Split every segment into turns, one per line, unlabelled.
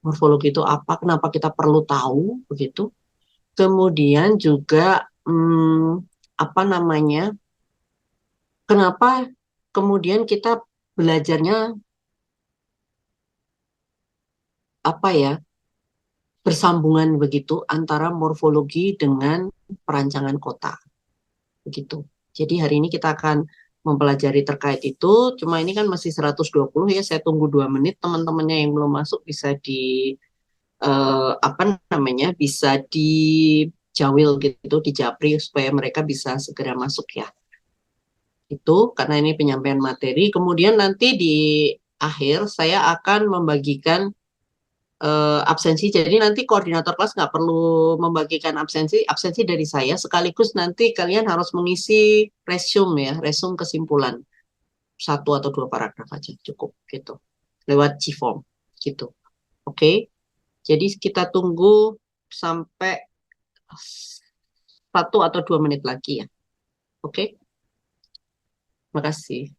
morfologi itu apa, kenapa kita perlu tahu begitu. Kemudian juga apa namanya, kenapa kemudian kita belajarnya apa ya, bersambungan begitu antara morfologi dengan perancangan kota begitu. Jadi hari ini kita akan mempelajari terkait itu. Cuma ini kan masih 120 ya. Saya tunggu 2 menit. Teman-temannya yang belum masuk bisa di apa namanya, bisa dijawil gitu, dijapri supaya mereka bisa segera masuk ya. Itu karena ini penyampaian materi. Kemudian nanti di akhir saya akan membagikan absensi. Jadi nanti koordinator kelas nggak perlu membagikan absensi, absensi dari saya. Sekaligus nanti kalian harus mengisi resume ya, resume kesimpulan 1 atau 2 paragraf aja cukup gitu, lewat Gform gitu. Oke, jadi kita tunggu sampai 1 atau 2 menit lagi ya. Oke, makasih.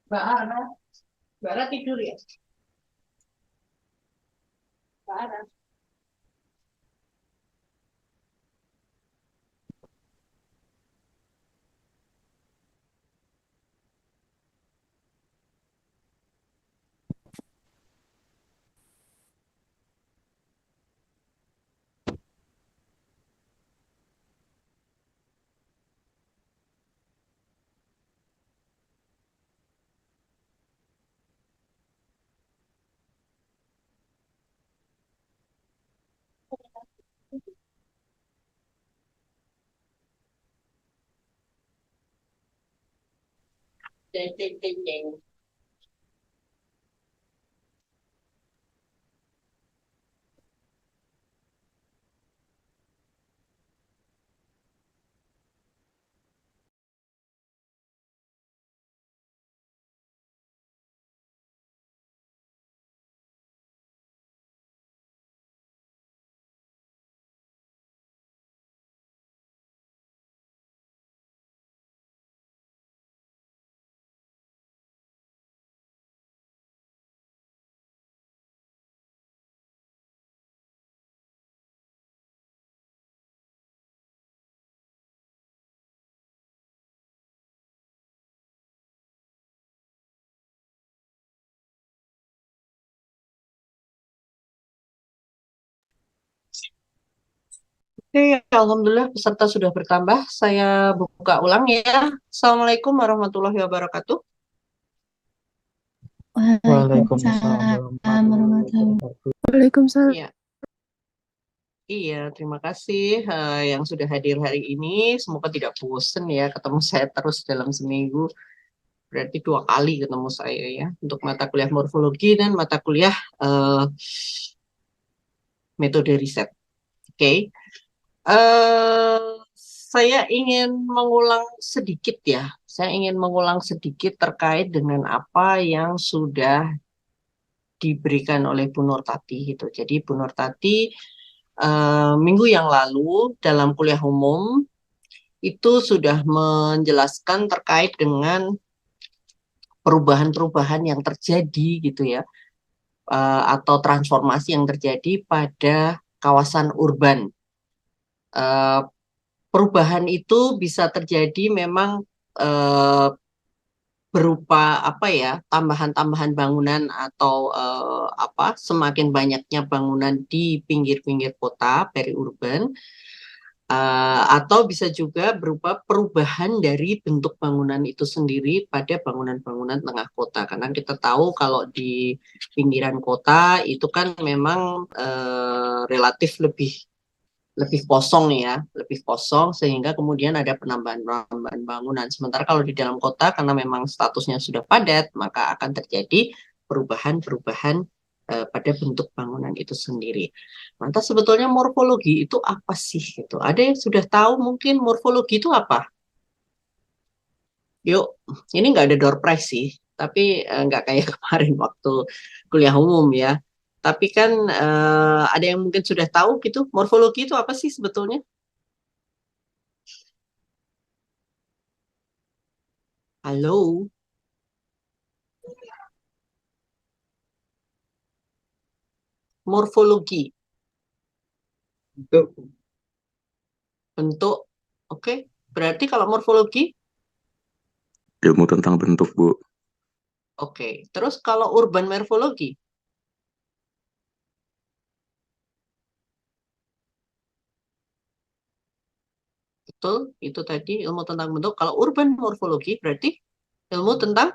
Mbak Ara, Mbak Ara tidur ya? Mbak Ara. Jeng, jeng, jeng, jeng. Alhamdulillah peserta sudah bertambah. Saya buka ulang ya. Assalamualaikum warahmatullahi wabarakatuh.
Waalaikumsalam
Waalaikumsalam
warahmatullahi
warahmatullahi
wabarakatuh.
Waalaikumsalam.
Iya, iya, terima kasih yang sudah hadir hari ini. Semoga tidak bosan ya ketemu saya terus dalam seminggu. Berarti 2 kali ketemu saya ya untuk mata kuliah morfologi dan mata kuliah eh, metode riset. Oke. Saya ingin mengulang sedikit ya. Saya ingin mengulang sedikit terkait dengan apa yang sudah diberikan oleh Bu Nurtati gitu. Jadi Bu Nurtati minggu yang lalu dalam kuliah umum itu sudah menjelaskan terkait dengan perubahan-perubahan yang terjadi gitu ya, atau transformasi yang terjadi pada kawasan urban. Eh, Perubahan itu bisa terjadi memang eh, berupa apa ya, tambahan-tambahan bangunan atau apa, semakin banyaknya bangunan di pinggir-pinggir kota periurban. Atau bisa juga berupa perubahan dari bentuk bangunan itu sendiri pada bangunan-bangunan tengah kota. Karena kita tahu kalau di pinggiran kota itu kan memang relatif lebih lebih kosong ya, lebih kosong sehingga kemudian ada penambahan-penambahan bangunan. Sementara kalau di dalam kota karena memang statusnya sudah padat, maka akan terjadi perubahan-perubahan pada bentuk bangunan itu sendiri. Lantas sebetulnya morfologi itu apa sih gitu? Ada yang sudah tahu mungkin morfologi itu apa? Yuk, ini nggak ada door prize sih, tapi nggak kayak kemarin waktu kuliah umum ya. Tapi kan ada yang mungkin sudah tahu gitu, morfologi itu apa sih sebetulnya? Halo, morfologi,
Itu
bentuk. Oke, berarti kalau morfologi,
Ilmu tentang bentuk, Bu.
oke. Terus kalau urban morfologi, betul, itu tadi ilmu tentang bentuk. Kalau urban morfologi berarti ilmu tentang,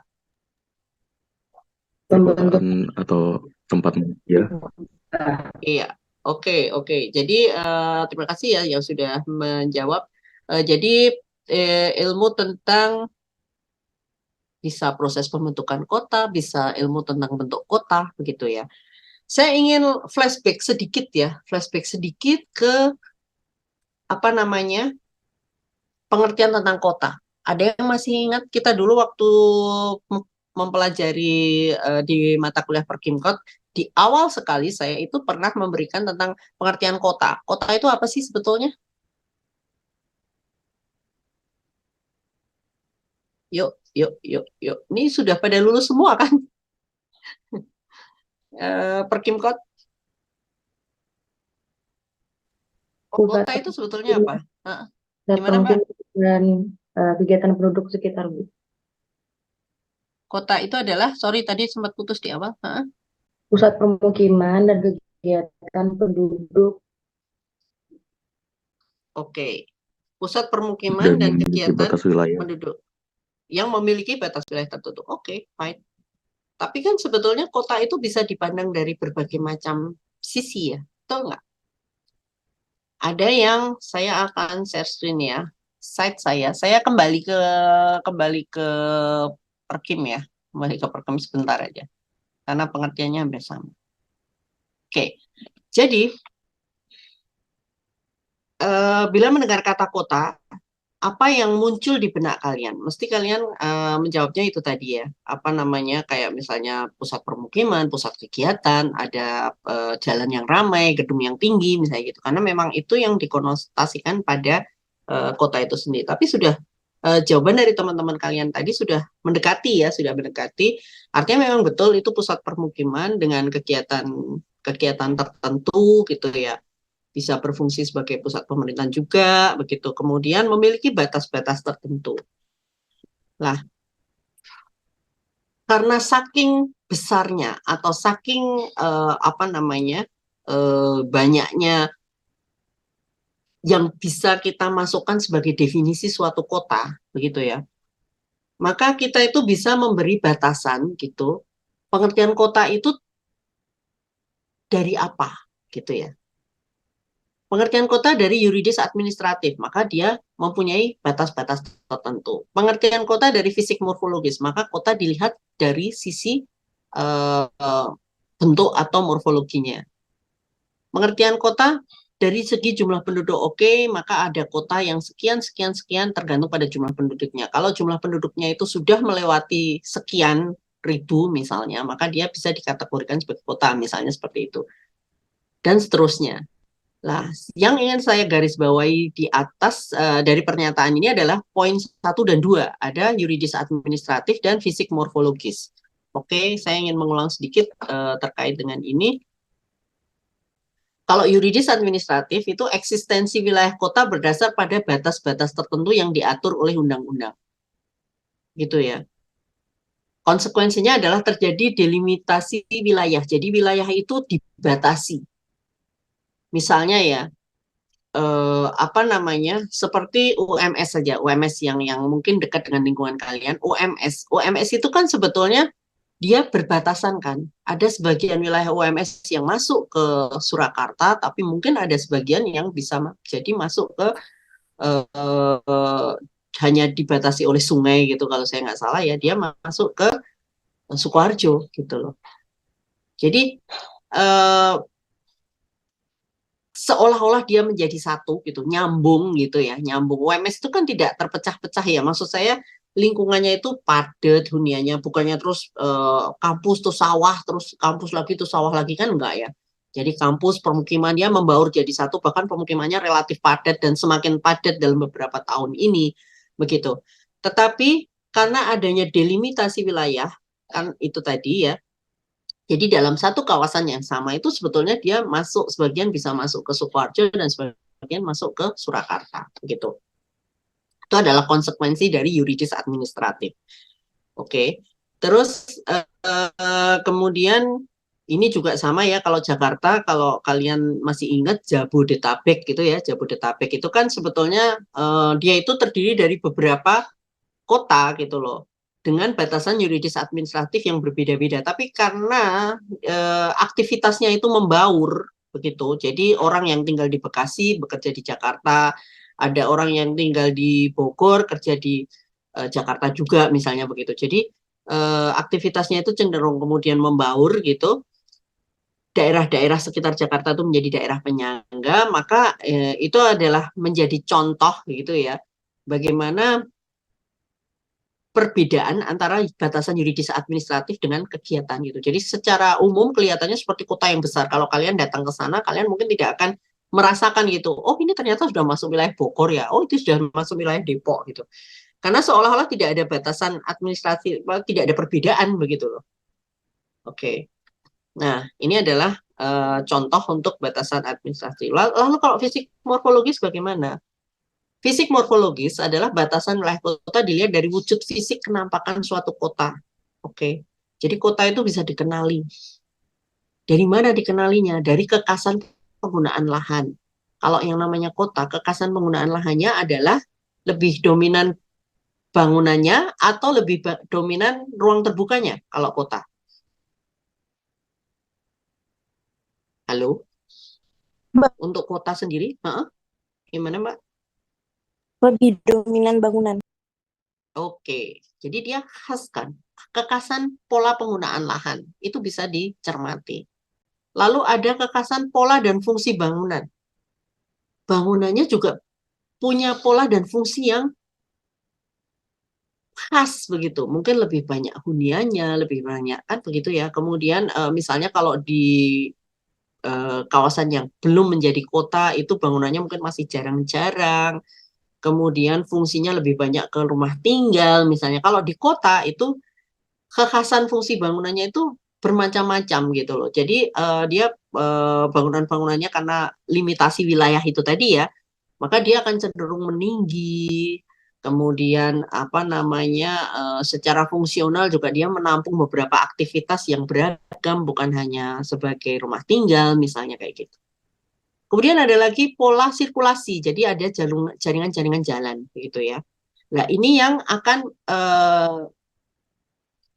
pembentuk.
Perkotaan atau tempat ya.
iya, oke, oke. Jadi terima kasih ya yang sudah menjawab. Jadi ilmu tentang bisa proses pembentukan kota, bisa ilmu tentang bentuk kota, begitu ya. Saya ingin flashback sedikit ya, flashback sedikit ke apa namanya, pengertian tentang kota. Ada yang masih ingat kita dulu waktu mempelajari di mata kuliah Perkimkot, di awal sekali saya itu pernah memberikan tentang pengertian kota. Kota itu apa sih sebetulnya? Yuk, yuk, yuk, yuk. Ini sudah pada lulus semua kan? Perkimkot,
Pusat
kota itu sebetulnya apa?
pemukiman,
Hah?
pusat
Gimana Mbak?
pemukiman dan kegiatan penduduk sekitar, Bu.
Kota itu adalah, sorry tadi sempat putus di awal. Hah?
Pusat pemukiman dan kegiatan penduduk.
Oke, pusat permukiman
Dan
dan
memiliki
kegiatan
batas wilayah.
penduduk yang memiliki batas wilayah tertentu. Oke, fine. Tapi kan sebetulnya kota itu bisa dipandang dari berbagai macam sisi ya, betul nggak? Ada yang saya akan share screen ya, site saya kembali ke Perkim ya, kembali ke Perkim sebentar aja, karena pengertiannya hampir sama. Oke, jadi bila mendengar kata kota, apa yang muncul di benak kalian? Mesti kalian menjawabnya itu tadi ya. Apa namanya? Kayak misalnya pusat permukiman, pusat kegiatan, ada jalan yang ramai, gedung yang tinggi, misalnya gitu. Karena memang itu yang dikonotasikan pada kota itu sendiri. Tapi sudah jawaban dari teman-teman kalian tadi sudah mendekati ya, sudah mendekati. Artinya memang betul itu pusat permukiman dengan kegiatan kegiatan tertentu gitu ya, bisa berfungsi sebagai pusat pemerintahan juga, begitu. Kemudian memiliki batas-batas tertentu. Nah, karena saking besarnya atau saking apa namanya banyaknya yang bisa kita masukkan sebagai definisi suatu kota, begitu ya. Maka kita itu bisa memberi batasan gitu. Pengertian kota itu dari apa, gitu ya. Pengertian kota dari yuridis administratif, maka dia mempunyai batas-batas tertentu. Pengertian kota dari fisik morfologis, maka kota dilihat dari sisi bentuk atau morfologinya. Pengertian kota dari segi jumlah penduduk, oke, maka ada kota yang sekian, sekian, sekian tergantung pada jumlah penduduknya. Kalau jumlah penduduknya itu sudah melewati sekian ribu misalnya, maka dia bisa dikategorikan sebagai kota, misalnya seperti itu. Dan seterusnya. Nah, yang ingin saya garis bawahi di atas dari pernyataan ini adalah poin 1 dan 2. Ada yuridis administratif dan fisik morfologis. Oke, saya ingin mengulang sedikit terkait dengan ini. Kalau yuridis administratif itu eksistensi wilayah kota berdasar pada batas-batas tertentu yang diatur oleh undang-undang. Gitu ya. Konsekuensinya adalah terjadi delimitasi wilayah. Jadi wilayah itu dibatasi. Misalnya ya, apa namanya, seperti UMS saja, UMS yang mungkin dekat dengan lingkungan kalian, UMS itu kan sebetulnya dia berbatasan kan, ada sebagian wilayah UMS yang masuk ke Surakarta, tapi mungkin ada sebagian yang bisa jadi masuk ke hanya dibatasi oleh sungai gitu, kalau saya nggak salah ya, dia masuk ke Sukoharjo gitu loh. Jadi seolah-olah dia menjadi satu gitu, nyambung gitu ya, nyambung. UMS itu kan tidak terpecah-pecah ya, maksud saya lingkungannya itu padat huniannya, bukannya terus kampus tuh sawah, terus kampus lagi tuh sawah lagi, kan enggak ya. Jadi kampus permukimannya membaur jadi satu, bahkan pemukimannya relatif padat dan semakin padat dalam beberapa tahun ini, begitu. Tetapi karena adanya delimitasi wilayah, kan itu tadi ya, jadi dalam satu kawasan yang sama itu sebetulnya dia masuk, sebagian bisa masuk ke Sukoharjo dan sebagian masuk ke Surakarta, gitu. Itu adalah konsekuensi dari yuridis administratif. Oke. Terus kemudian ini juga sama ya, kalau Jakarta, kalau kalian masih ingat Jabodetabek gitu ya, Jabodetabek itu kan sebetulnya dia itu terdiri dari beberapa kota gitu loh, dengan batasan yuridis administratif yang berbeda-beda. Tapi karena aktivitasnya itu membaur begitu, jadi orang yang tinggal di Bekasi bekerja di Jakarta, ada orang yang tinggal di Bogor kerja di Jakarta juga misalnya begitu. Jadi aktivitasnya itu cenderung kemudian membaur gitu. Daerah-daerah sekitar Jakarta itu menjadi daerah penyangga, maka itu adalah menjadi contoh gitu ya, bagaimana perbedaan antara batasan yuridis administratif dengan kegiatan gitu. Jadi secara umum kelihatannya seperti kota yang besar. Kalau kalian datang ke sana, kalian mungkin tidak akan merasakan gitu. Oh, ini ternyata sudah masuk wilayah Bogor ya. Oh, itu sudah masuk wilayah Depok gitu. Karena seolah-olah tidak ada batasan administratif, tidak ada perbedaan begitu loh. Oke. Nah, ini adalah contoh untuk batasan administratif. Lalu kalau fisik morfologis bagaimana? Fisik morfologis adalah batasan wilayah kota dilihat dari wujud fisik kenampakan suatu kota. Oke. Jadi kota itu bisa dikenali. Dari mana dikenalinya? Dari kekasan penggunaan lahan. Kalau yang namanya kota, kekasan penggunaan lahannya adalah lebih dominan bangunannya atau lebih dominan ruang terbukanya kalau kota. Halo?
Mbak,
Untuk kota sendiri, gimana Mbak?
lebih dominan bangunan.
Oke, jadi dia khas kan, kekasan pola penggunaan lahan, itu bisa dicermati. Lalu ada kekasan pola dan fungsi bangunan. Bangunannya juga punya pola dan fungsi yang khas begitu. Mungkin lebih banyak huniannya, lebih banyak kan begitu ya. Kemudian misalnya kalau di kawasan yang belum menjadi kota, itu bangunannya mungkin masih jarang-jarang. Kemudian fungsinya lebih banyak ke rumah tinggal misalnya. Kalau di kota itu kekhasan fungsi bangunannya itu bermacam-macam gitu loh. Jadi dia bangunan-bangunannya karena limitasi wilayah itu tadi ya, maka dia akan cenderung meninggi. Kemudian apa namanya, secara fungsional juga dia menampung beberapa aktivitas yang beragam, bukan hanya sebagai rumah tinggal misalnya kayak gitu. Kemudian ada lagi pola sirkulasi, jadi ada jaringan-jaringan jalan, begitu ya. Nah, ini yang akan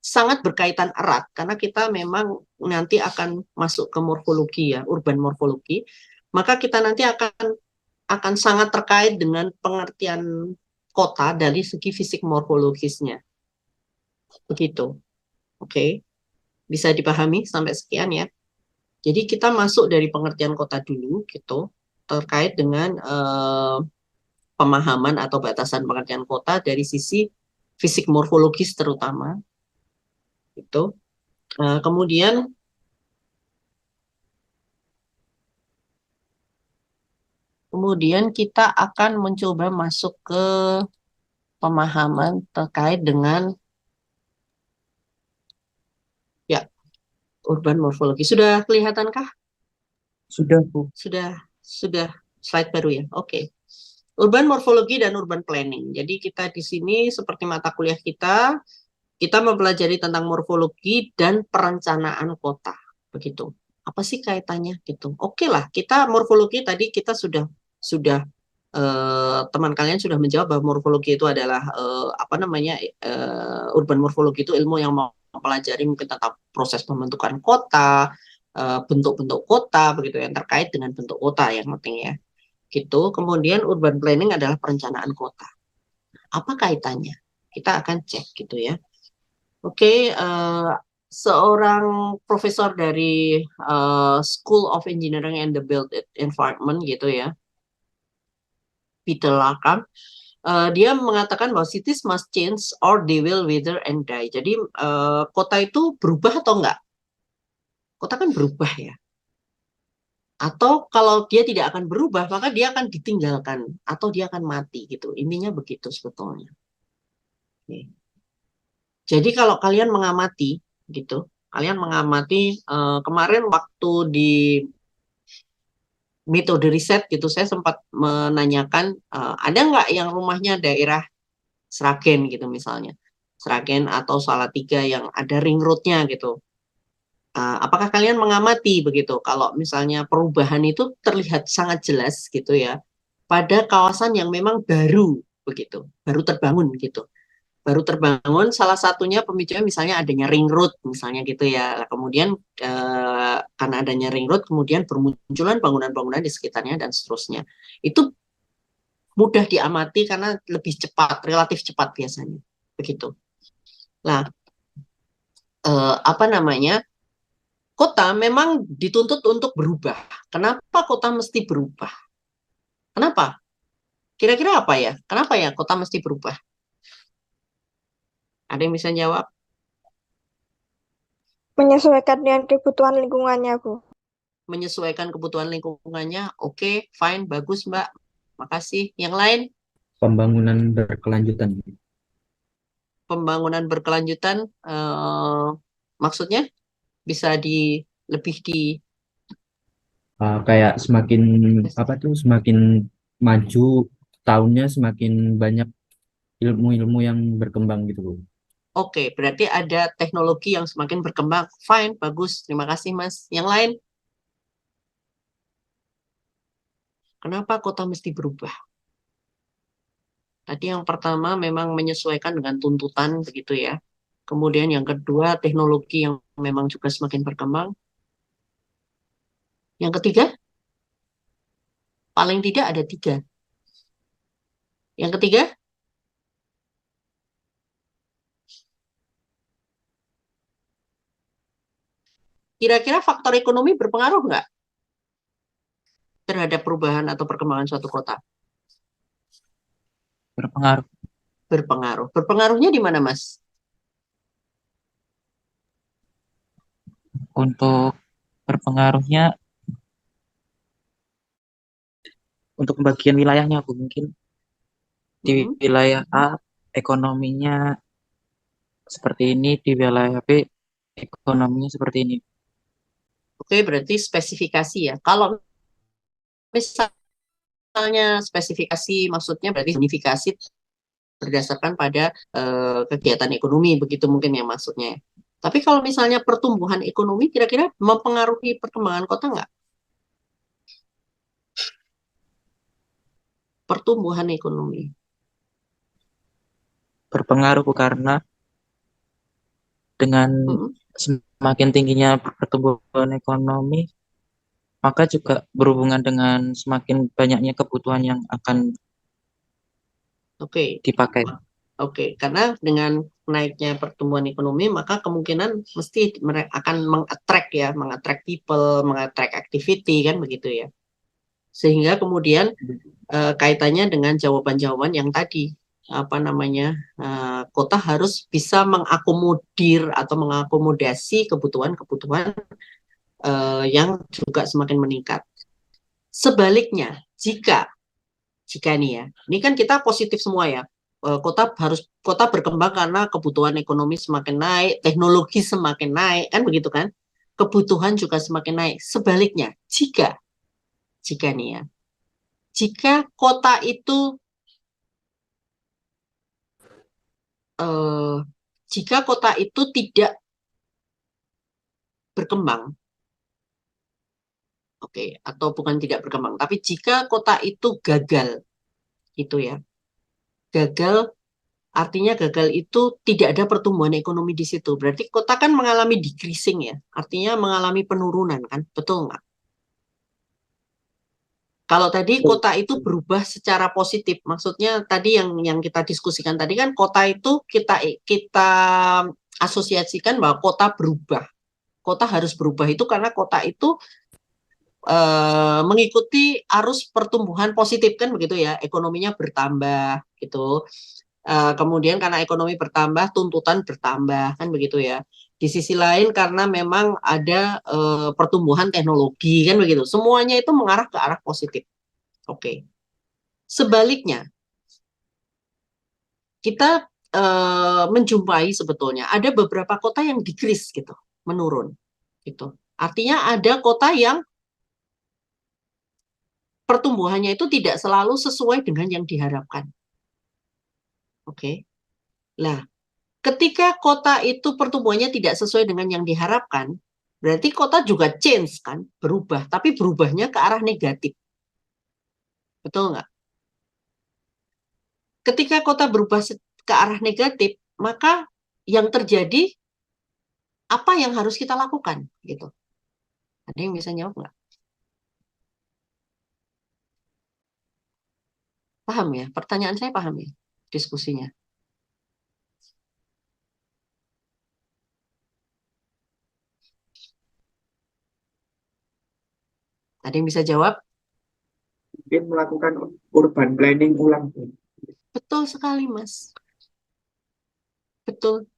sangat berkaitan erat karena kita memang nanti akan masuk ke morfologi ya, urban morfologi. Maka kita nanti akan sangat terkait dengan pengertian kota dari segi fisik morfologisnya. Begitu. Oke. Bisa dipahami sampai sekian ya. Jadi kita masuk dari pengertian kota dulu gitu terkait dengan pemahaman atau batasan pengertian kota dari sisi fisik morfologis terutama. Itu. Kemudian kita akan mencoba masuk ke pemahaman terkait dengan ya urban morfologi. Sudah kelihatankah?
Sudah, Bu.
Sudah slide baru ya. Oke. Urban morfologi dan urban planning. Jadi kita di sini seperti mata kuliah kita mempelajari tentang morfologi dan perencanaan kota. Begitu. Apa sih kaitannya gitu? Oke lah, kita morfologi tadi kita sudah teman kalian sudah menjawab bahwa morfologi itu adalah urban morfologi itu ilmu yang mempelajari mungkin tentang proses pembentukan kota, bentuk-bentuk kota begitu yang terkait dengan bentuk kota yang penting ya. Gitu. Kemudian urban planning adalah perencanaan kota. Apa kaitannya? Kita akan cek gitu ya. Oke, seorang profesor dari School of Engineering and the Built Environment gitu ya, Peter Larkham, dia mengatakan bahwa cities must change or they will wither and die. Jadi kota itu berubah atau enggak? Kota kan berubah ya. Atau kalau dia tidak akan berubah, maka dia akan ditinggalkan atau dia akan mati gitu. Intinya begitu sebetulnya. Oke. Jadi kalau kalian mengamati gitu, kalian mengamati kemarin waktu di metode riset gitu, saya sempat menanyakan ada nggak yang rumahnya daerah Sragen gitu misalnya, Sragen atau Salatiga yang ada ring roadnya gitu. Apakah kalian mengamati begitu kalau misalnya perubahan itu terlihat sangat jelas gitu ya pada kawasan yang memang baru begitu, baru terbangun gitu. Baru terbangun, salah satunya pemicunya misalnya adanya ring road misalnya gitu ya. Kemudian karena adanya ring road kemudian bermunculan bangunan-bangunan di sekitarnya dan seterusnya. Itu mudah diamati karena lebih cepat, relatif cepat biasanya. Begitu. Nah, kota memang dituntut untuk berubah. Kenapa kota mesti berubah? Kenapa? Kira-kira apa ya? Kenapa ya kota mesti berubah? Ada yang bisa jawab?
Menyesuaikan dengan kebutuhan lingkungannya, Bu.
Menyesuaikan kebutuhan lingkungannya. Oke, fine, bagus Mbak. Makasih. Yang lain?
Pembangunan berkelanjutan.
Pembangunan berkelanjutan, maksudnya bisa lebih di
Kayak semakin maju tahunnya semakin banyak ilmu-ilmu yang berkembang gitu, Bu.
Oke, berarti ada teknologi yang semakin berkembang. Fine, bagus. Terima kasih, Mas. Yang lain? Kenapa kota mesti berubah? Tadi yang pertama memang menyesuaikan dengan tuntutan begitu ya. Kemudian yang kedua teknologi yang memang juga semakin berkembang. Yang ketiga, paling tidak ada 3. Yang ketiga, kira-kira faktor ekonomi berpengaruh nggak terhadap perubahan atau perkembangan suatu kota?
Berpengaruh.
Berpengaruh. Berpengaruhnya di mana, Mas?
Untuk berpengaruhnya untuk pembagian wilayahnya, Bu, mungkin di wilayah A ekonominya seperti ini, di wilayah B ekonominya seperti ini.
Oke, berarti spesifikasi ya. Kalau misalnya spesifikasi maksudnya berarti zonifikasi berdasarkan pada kegiatan ekonomi, begitu mungkin ya maksudnya. Tapi kalau misalnya pertumbuhan ekonomi kira-kira mempengaruhi perkembangan kota nggak? pertumbuhan ekonomi?
Berpengaruh Bu, karena dengan
Mm-mm.
semakin tingginya pertumbuhan ekonomi, maka juga berhubungan dengan semakin banyaknya kebutuhan yang akan
Oke.
dipakai.
Oke, karena dengan naiknya pertumbuhan ekonomi, maka kemungkinan mesti mereka akan meng-attract people, meng-attract activity, kan begitu ya. Sehingga kemudian kaitannya dengan jawaban-jawaban yang tadi, kota harus bisa mengakomodir atau mengakomodasi kebutuhan-kebutuhan yang juga semakin meningkat. Sebaliknya, jika nih ya, ini kan kita positif semua ya. Kota berkembang karena kebutuhan ekonomi semakin naik, teknologi semakin naik, kan begitu kan? Kebutuhan juga semakin naik. Sebaliknya, jika nih ya, jika kota itu tidak berkembang, oke, atau bukan tidak berkembang, tapi jika kota itu gagal, gitu ya, gagal. Artinya gagal itu tidak ada pertumbuhan ekonomi di situ. Berarti kota kan mengalami decreasing ya. Artinya mengalami penurunan kan. Betul nggak? Kalau tadi kota itu berubah secara positif, maksudnya tadi yang kita diskusikan tadi kan kota itu kita asosiasikan bahwa kota berubah. Kota harus berubah itu karena kota itu mengikuti arus pertumbuhan positif kan begitu ya. Ekonominya bertambah gitu. Kemudian karena ekonomi bertambah, tuntutan bertambah, kan begitu ya. Di sisi lain karena memang ada pertumbuhan teknologi, kan begitu. Semuanya itu mengarah ke arah positif. Oke. Sebaliknya, kita menjumpai sebetulnya ada beberapa kota yang decrease gitu, menurun. Gitu. Artinya ada kota yang pertumbuhannya itu tidak selalu sesuai dengan yang diharapkan. Oke. Nah, ketika kota itu pertumbuhannya tidak sesuai dengan yang diharapkan, berarti kota juga change kan, berubah, tapi berubahnya ke arah negatif. Betul nggak? Ketika kota berubah ke arah negatif, maka yang terjadi apa yang harus kita lakukan gitu. Ada yang bisa jawab nggak? Paham ya? Pertanyaan saya paham ya? Diskusinya. Ada yang bisa jawab?
Mungkin melakukan urban planning ulang.
Betul sekali, Mas. Betul.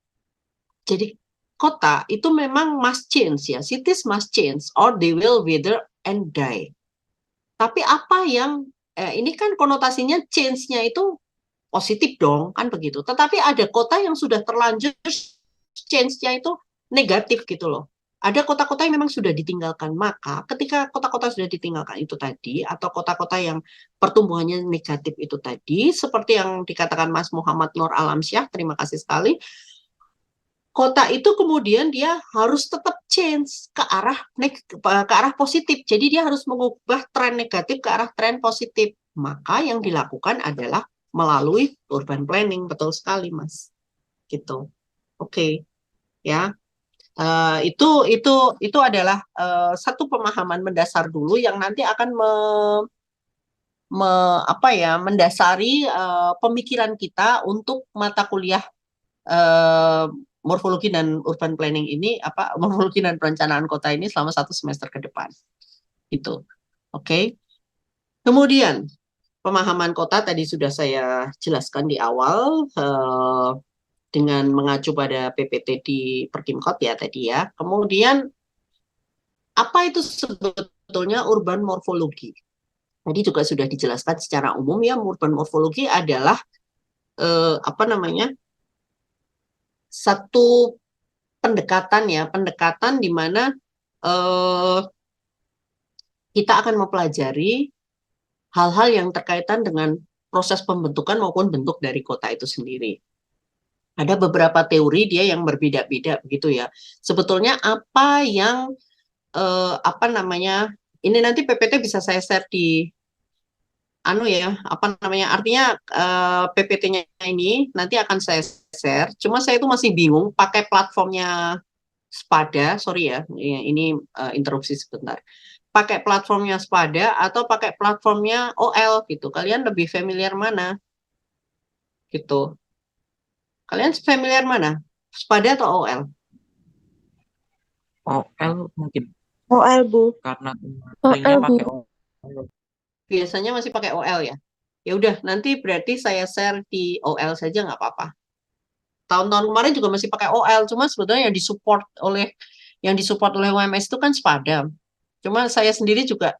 Jadi kota itu memang must change ya. Cities must change or they will wither and die. Tapi apa yang ini kan konotasinya change-nya itu positif dong, kan begitu. Tetapi ada kota yang sudah terlanjur change-nya itu negatif gitu loh. Ada kota-kota yang memang sudah ditinggalkan. Maka ketika kota-kota sudah ditinggalkan itu tadi, atau kota-kota yang pertumbuhannya negatif itu tadi, seperti yang dikatakan Mas Muhammad Nur Alamsyah, terima kasih sekali, kota itu kemudian dia harus tetap change ke arah positif. Jadi dia harus mengubah tren negatif ke arah tren positif. Maka yang dilakukan adalah melalui urban planning. Betul sekali, Mas. Gitu. Oke. Ya. Itu adalah satu pemahaman mendasar dulu yang nanti akan mendasari pemikiran kita untuk mata kuliah morfologi dan urban planning ini, morfologi dan perencanaan kota ini selama 1 semester ke depan. Itu. Oke. Kemudian pemahaman kota tadi sudah saya jelaskan di awal dengan mengacu pada PPT di Perkimkot ya tadi ya. Kemudian apa itu sebetulnya urban morfologi? Tadi juga sudah dijelaskan secara umum ya, urban morfologi adalah satu pendekatan di mana kita akan mempelajari hal-hal yang terkaitan dengan proses pembentukan maupun bentuk dari kota itu sendiri. Ada beberapa teori dia yang berbeda-beda begitu ya. Sebetulnya apa yang ini nanti PPT bisa saya share anu ya, apa namanya? Artinya PPT-nya ini nanti akan saya share. Cuma saya itu masih bingung pakai platformnya Spada, sorry ya, ini interupsi sebentar. Pakai platformnya Spada atau pakai platformnya OL gitu. Kalian lebih familiar mana? Gitu. Kalian familiar mana? Spada atau OL?
OL mungkin
OL, Bu.
karena
OL,
seringnya
Bu.
pakai OL.
Biasanya masih pakai OL ya. Ya udah, nanti berarti saya share di OL saja nggak apa-apa. Tahun-tahun kemarin juga masih pakai OL, cuma sebetulnya yang disupport oleh UMS itu kan Spada. Cuma saya sendiri juga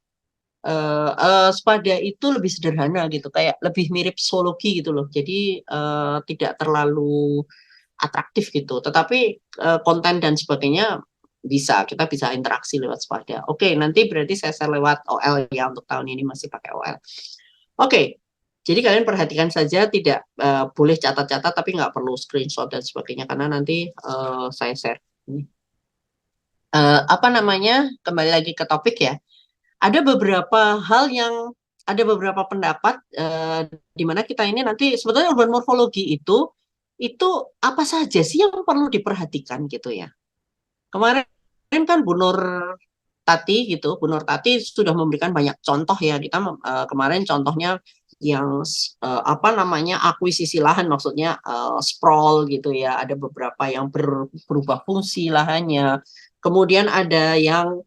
Spada itu lebih sederhana gitu, kayak lebih mirip zoologi gitu loh. Jadi tidak terlalu atraktif gitu. Tetapi konten dan sebagainya kita bisa interaksi lewat Spada. Oke, nanti berarti saya share lewat OL ya, untuk tahun ini masih pakai OL. Oke, jadi kalian perhatikan saja, tidak boleh catat-catat, tapi nggak perlu screenshot dan sebagainya, karena nanti saya share. Apa namanya, kembali lagi ke topik ya. Ada beberapa pendapat di mana kita ini nanti sebetulnya urban morfologi itu apa saja sih yang perlu diperhatikan gitu ya. Kemarin kan Bu Nur Tati sudah memberikan banyak contoh ya. Kita kemarin contohnya yang apa namanya, akuisisi lahan, maksudnya sprawl gitu ya. Ada beberapa yang berubah fungsi lahannya. Kemudian ada yang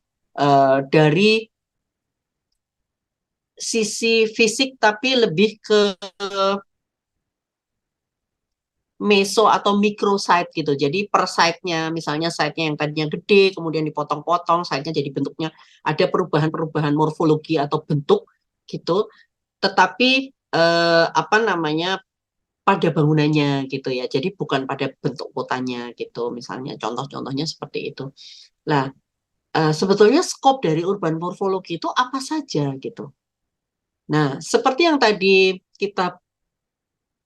dari sisi fisik tapi lebih ke meso atau micro site gitu. Jadi per site-nya, misalnya site-nya yang tadinya gede, kemudian dipotong-potong, site-nya jadi bentuknya ada perubahan-perubahan morfologi atau bentuk gitu. Tetapi apa namanya, pada bangunannya gitu ya. Jadi bukan pada bentuk kotanya gitu. Misalnya contoh-contohnya seperti itu. Nah, sebetulnya skop dari urban morfologi itu apa saja gitu. Nah, seperti yang tadi kita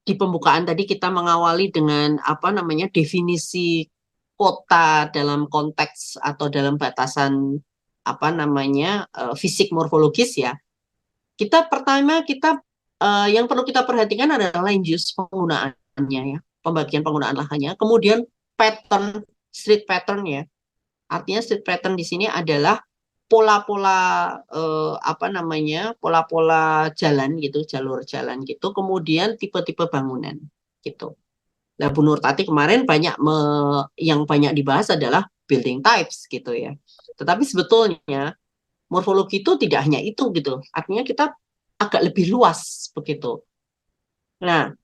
di pembukaan tadi kita mengawali dengan apa namanya, definisi kota dalam konteks atau dalam batasan apa namanya, fisik morfologis ya. Pertama yang perlu kita perhatikan adalah land use, penggunaannya ya, pembagian penggunaan lahannya, kemudian street pattern ya. Artinya street pattern di sini adalah pola-pola apa namanya, pola-pola jalan gitu, jalur jalan gitu, kemudian tipe-tipe bangunan gitu. Nah, Bu Nur Tati kemarin yang banyak dibahas adalah building types gitu ya. Tetapi sebetulnya morfologi itu tidak hanya itu gitu. Artinya kita agak lebih luas begitu. Nah,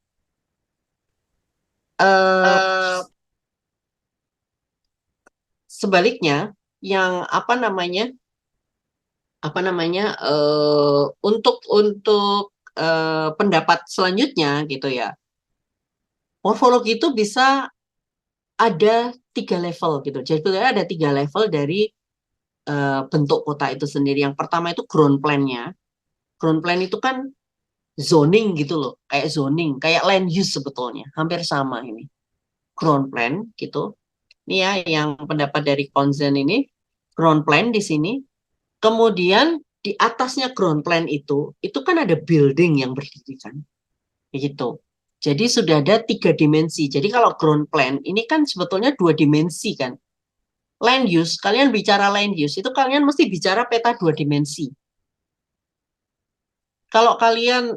sebaliknya yang apa namanya untuk pendapat selanjutnya gitu ya, morfologi itu bisa ada 3 level gitu. Jadi ada 3 level dari bentuk kota itu sendiri. Yang pertama itu ground plan-nya. Ground plan itu kan zoning gitu loh, kayak zoning, kayak land use sebetulnya, hampir sama ini. Ground plan gitu. Ini ya yang pendapat dari Konzen ini, ground plan di sini. Kemudian di atasnya ground plan itu kan ada building yang berdiri kan, gitu. Jadi sudah ada 3 dimensi. Jadi kalau ground plan ini kan sebetulnya 2 dimensi kan. Land use, kalian bicara land use itu kalian mesti bicara peta 2 dimensi. Kalau kalian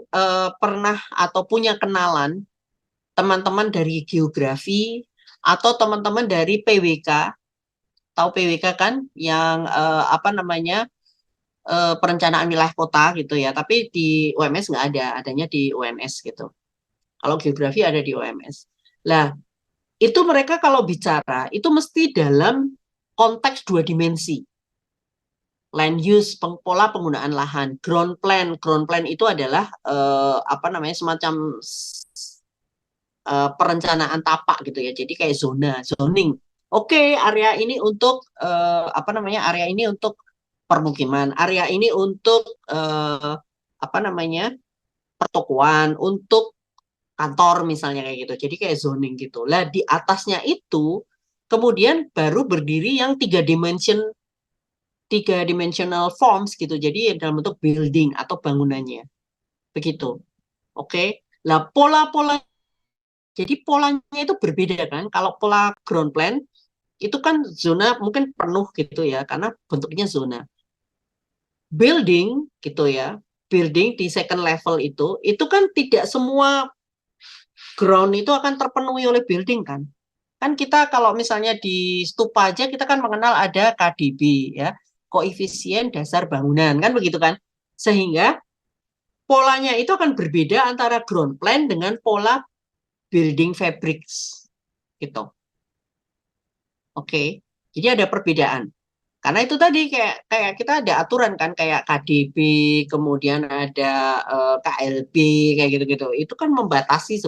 pernah atau punya kenalan teman-teman dari geografi atau teman-teman dari PWK, tahu PWK kan, yang apa namanya, perencanaan wilayah kota gitu ya, tapi di UMS nggak ada, adanya di UMS gitu. Kalau geografi ada di UMS. Lah, itu mereka kalau bicara itu mesti dalam konteks 2 dimensi. Land use, pola penggunaan lahan. Ground plan itu adalah apa namanya, semacam perencanaan tapak gitu ya. Jadi kayak zoning. Oke, area ini untuk apa namanya? Area ini untuk permukiman, area ini untuk apa namanya? Pertokoan, untuk kantor misalnya kayak gitu. Jadi kayak zoning gitu. Lah di atasnya itu kemudian baru berdiri yang 3 dimensional forms gitu. Jadi dalam bentuk building atau bangunannya. begitu. Oke. Lah pola-pola, jadi polanya itu berbeda kan. Kalau pola ground plan itu kan zona mungkin penuh gitu ya, karena bentuknya zona. Building gitu ya, building di second level itu kan tidak semua ground itu akan terpenuhi oleh building kan. Kan kita kalau misalnya di stupa aja kita kan mengenal ada KDB ya, koefisien dasar bangunan kan begitu kan. Sehingga polanya itu akan berbeda antara ground plan dengan pola building fabrics gitu. Oke. Jadi ada perbedaan. Karena itu tadi kayak kita ada aturan kan kayak KDB, kemudian ada KLB kayak gitu-gitu. Itu kan membatasi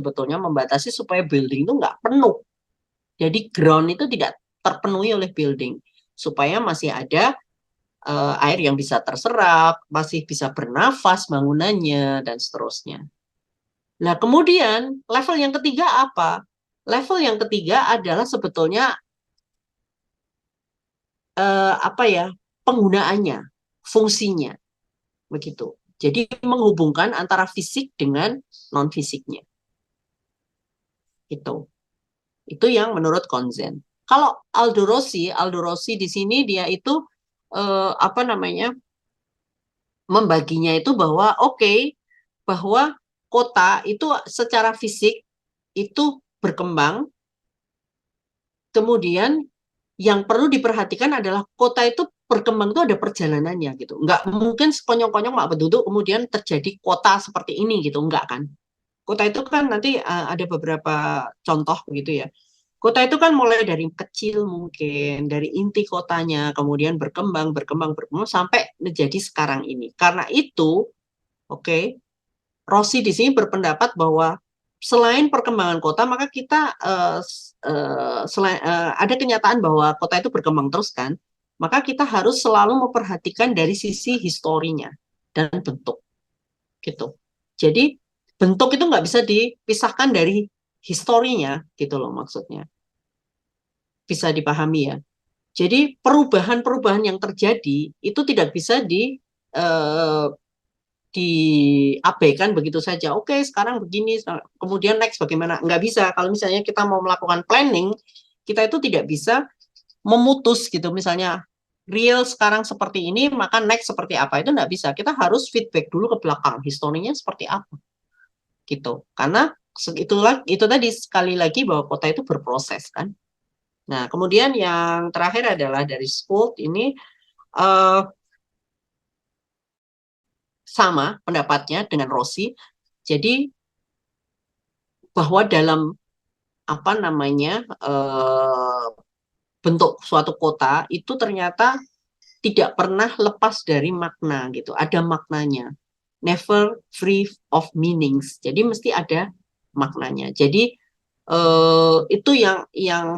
supaya building itu nggak penuh. Jadi ground itu tidak terpenuhi oleh building supaya masih ada air yang bisa terserap, masih bisa bernafas bangunannya dan seterusnya. Nah, kemudian level yang ketiga apa? Level yang ketiga adalah sebetulnya apa ya? Penggunaannya, fungsinya begitu. Jadi menghubungkan antara fisik dengan non fisiknya. Itu yang menurut Konzen. Kalau Aldo Rossi di sini dia itu apa namanya? Membaginya itu bahwa bahwa kota itu secara fisik itu berkembang, kemudian yang perlu diperhatikan adalah kota itu berkembang itu ada perjalanannya gitu. Nggak mungkin sekonyong-konyong mak berduduk kemudian terjadi kota seperti ini gitu, enggak kan. Kota itu kan nanti ada beberapa contoh begitu ya. Kota itu kan mulai dari kecil mungkin, dari inti kotanya, kemudian berkembang sampai menjadi sekarang ini. Karena itu, Rossi di sini berpendapat bahwa selain perkembangan kota, maka kita ada kenyataan bahwa kota itu berkembang terus kan, maka kita harus selalu memperhatikan dari sisi historinya dan bentuk gitu. Jadi bentuk itu nggak bisa dipisahkan dari historinya gitu loh maksudnya. Bisa dipahami ya. Jadi perubahan-perubahan yang terjadi itu tidak bisa diabaikan begitu saja. Oke, sekarang begini, kemudian next bagaimana? Nggak bisa. Kalau misalnya kita mau melakukan planning, kita itu tidak bisa memutus gitu. Misalnya real sekarang seperti ini, maka next seperti apa? Itu nggak bisa. Kita harus feedback dulu ke belakang, historinya seperti apa gitu. Karena itu tadi sekali lagi bahwa kota itu berproses kan. Nah, kemudian yang terakhir adalah dari Spolt ini sama pendapatnya dengan Rossi. Jadi bahwa dalam apa namanya bentuk suatu kota itu ternyata tidak pernah lepas dari makna gitu. Ada maknanya. Never free of meanings. Jadi mesti ada maknanya. Jadi itu yang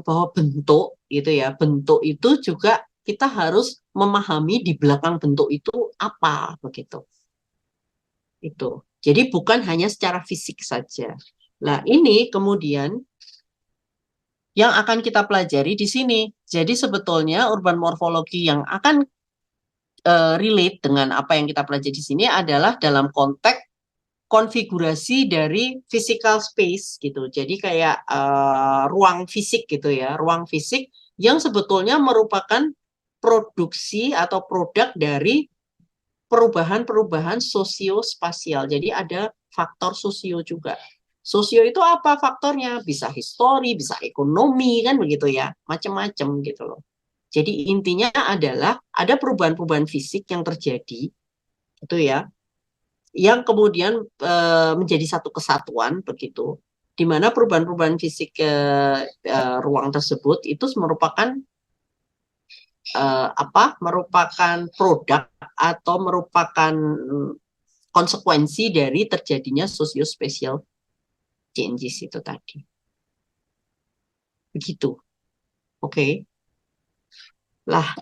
bahwa bentuk gitu ya. Bentuk itu juga kita harus memahami di belakang bentuk itu apa begitu. Itu. Jadi bukan hanya secara fisik saja. Nah, ini kemudian yang akan kita pelajari di sini. Jadi sebetulnya urban morfologi yang akan relate dengan apa yang kita pelajari di sini adalah dalam konteks konfigurasi dari physical space gitu. Jadi kayak ruang fisik gitu ya, ruang fisik yang sebetulnya merupakan produksi atau produk dari perubahan-perubahan sosiospasial. Jadi ada faktor sosio juga. Sosio itu apa faktornya? Bisa histori, bisa ekonomi kan begitu ya, macam-macam gitu loh. Jadi intinya adalah ada perubahan-perubahan fisik yang terjadi, itu ya, yang kemudian menjadi satu kesatuan begitu, di mana perubahan-perubahan fisik ruang tersebut itu merupakan merupakan produk atau merupakan konsekuensi dari terjadinya socio-spatial changes itu tadi. Begitu. Oke. Lah,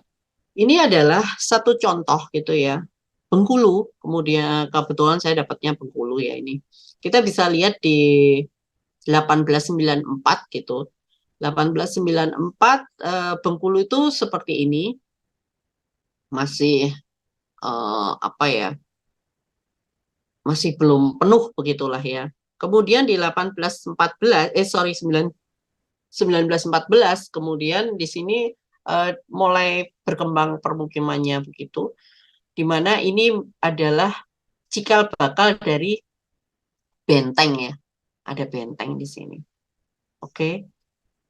ini adalah satu contoh gitu ya. Bengkulu, kemudian kebetulan saya dapatnya Bengkulu ya ini. Kita bisa lihat di 1894 gitu. 1894 Bengkulu itu seperti ini. Masih apa ya? masih belum penuh begitulah ya. Kemudian di 1914 kemudian di sini mulai berkembang permukimannya begitu, di mana ini adalah cikal bakal dari benteng ya. Ada benteng di sini. Oke.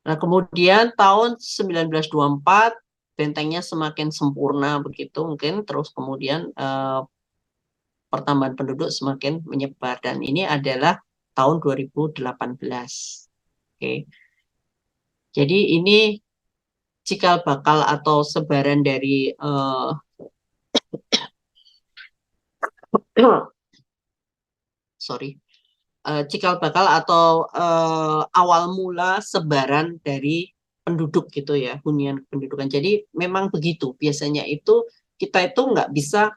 Nah, kemudian tahun 1924 bentengnya semakin sempurna begitu mungkin, terus kemudian pertambahan penduduk semakin menyebar, dan ini adalah tahun 2018. Oke. Jadi ini cikal bakal atau sebaran dari cikal bakal atau awal mula sebaran dari penduduk gitu ya, hunian kependudukan. Jadi memang begitu biasanya itu, kita itu nggak bisa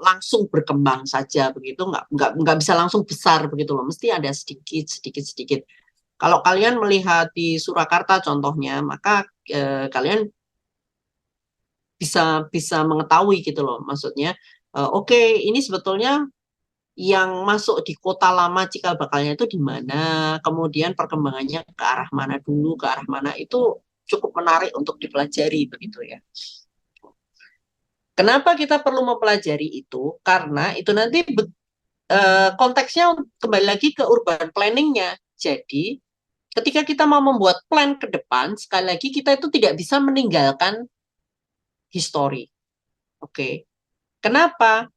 langsung berkembang saja begitu, nggak bisa langsung besar begitu loh, mesti ada sedikit. Kalau kalian melihat di Surakarta contohnya, maka kalian bisa mengetahui gitu loh, maksudnya oke, ini sebetulnya yang masuk di kota lama cikal bakalnya itu di mana, kemudian perkembangannya ke arah mana dulu, ke arah mana, itu cukup menarik untuk dipelajari begitu ya. Kenapa kita perlu mempelajari itu? Karena itu nanti konteksnya kembali lagi ke urban planningnya. Jadi ketika kita mau membuat plan ke depan, sekali lagi kita itu tidak bisa meninggalkan histori. Oke. Kenapa?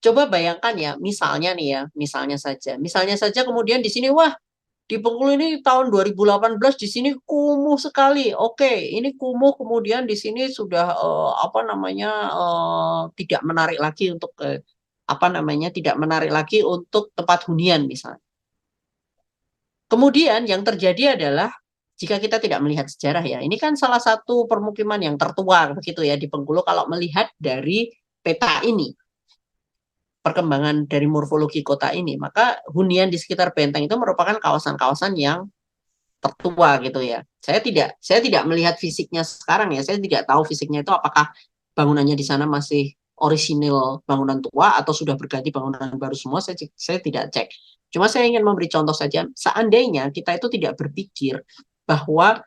Coba bayangkan ya, misalnya nih ya, misalnya saja kemudian di sini, wah, di Bengkulu ini tahun 2018 di sini kumuh sekali. Oke, ini kumuh, kemudian di sini sudah tidak menarik lagi untuk tidak menarik lagi untuk tempat hunian misalnya. Kemudian yang terjadi adalah, jika kita tidak melihat sejarah ya, ini kan salah satu permukiman yang tertua begitu ya di Bengkulu kalau melihat dari peta ini, perkembangan dari morfologi kota ini, maka hunian di sekitar benteng itu merupakan kawasan-kawasan yang tertua gitu ya. Saya tidak melihat fisiknya sekarang ya, saya tidak tahu fisiknya itu apakah bangunannya di sana masih orisinil bangunan tua atau sudah berganti bangunan baru semua, saya tidak cek. Cuma saya ingin memberi contoh saja, seandainya kita itu tidak berpikir bahwa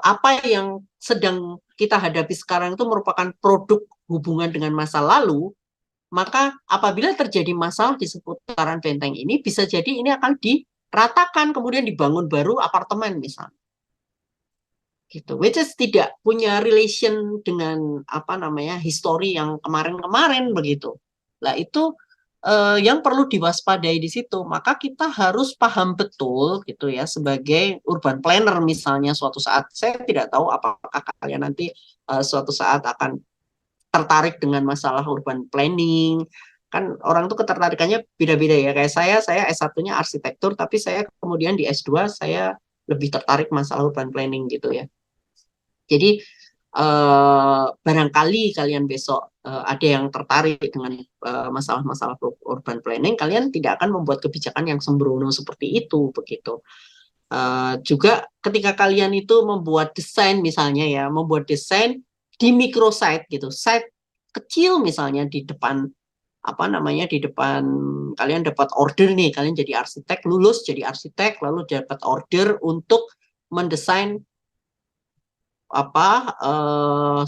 apa yang sedang kita hadapi sekarang itu merupakan produk hubungan dengan masa lalu, maka apabila terjadi masalah di seputaran benteng ini, bisa jadi ini akan diratakan, kemudian dibangun baru apartemen misalnya. Gitu. Which is tidak punya relation dengan histori yang kemarin-kemarin begitu. Nah, itu yang perlu diwaspadai di situ. Maka kita harus paham betul gitu ya, sebagai urban planner misalnya suatu saat. Saya tidak tahu apakah kalian nanti suatu saat akan tertarik dengan masalah urban planning. Kan orang tuh ketertarikannya beda-beda ya. Kayak saya S1-nya arsitektur, tapi saya kemudian di S2 saya lebih tertarik masalah urban planning gitu ya. Jadi barangkali kalian besok ada yang tertarik dengan masalah-masalah urban planning, kalian tidak akan membuat kebijakan yang sembrono seperti itu begitu. Juga ketika kalian itu membuat desain misalnya ya, membuat desain di microsite gitu, site kecil misalnya di depan di depan kalian dapat order nih, kalian jadi arsitek, lulus jadi arsitek, lalu dapat order untuk mendesain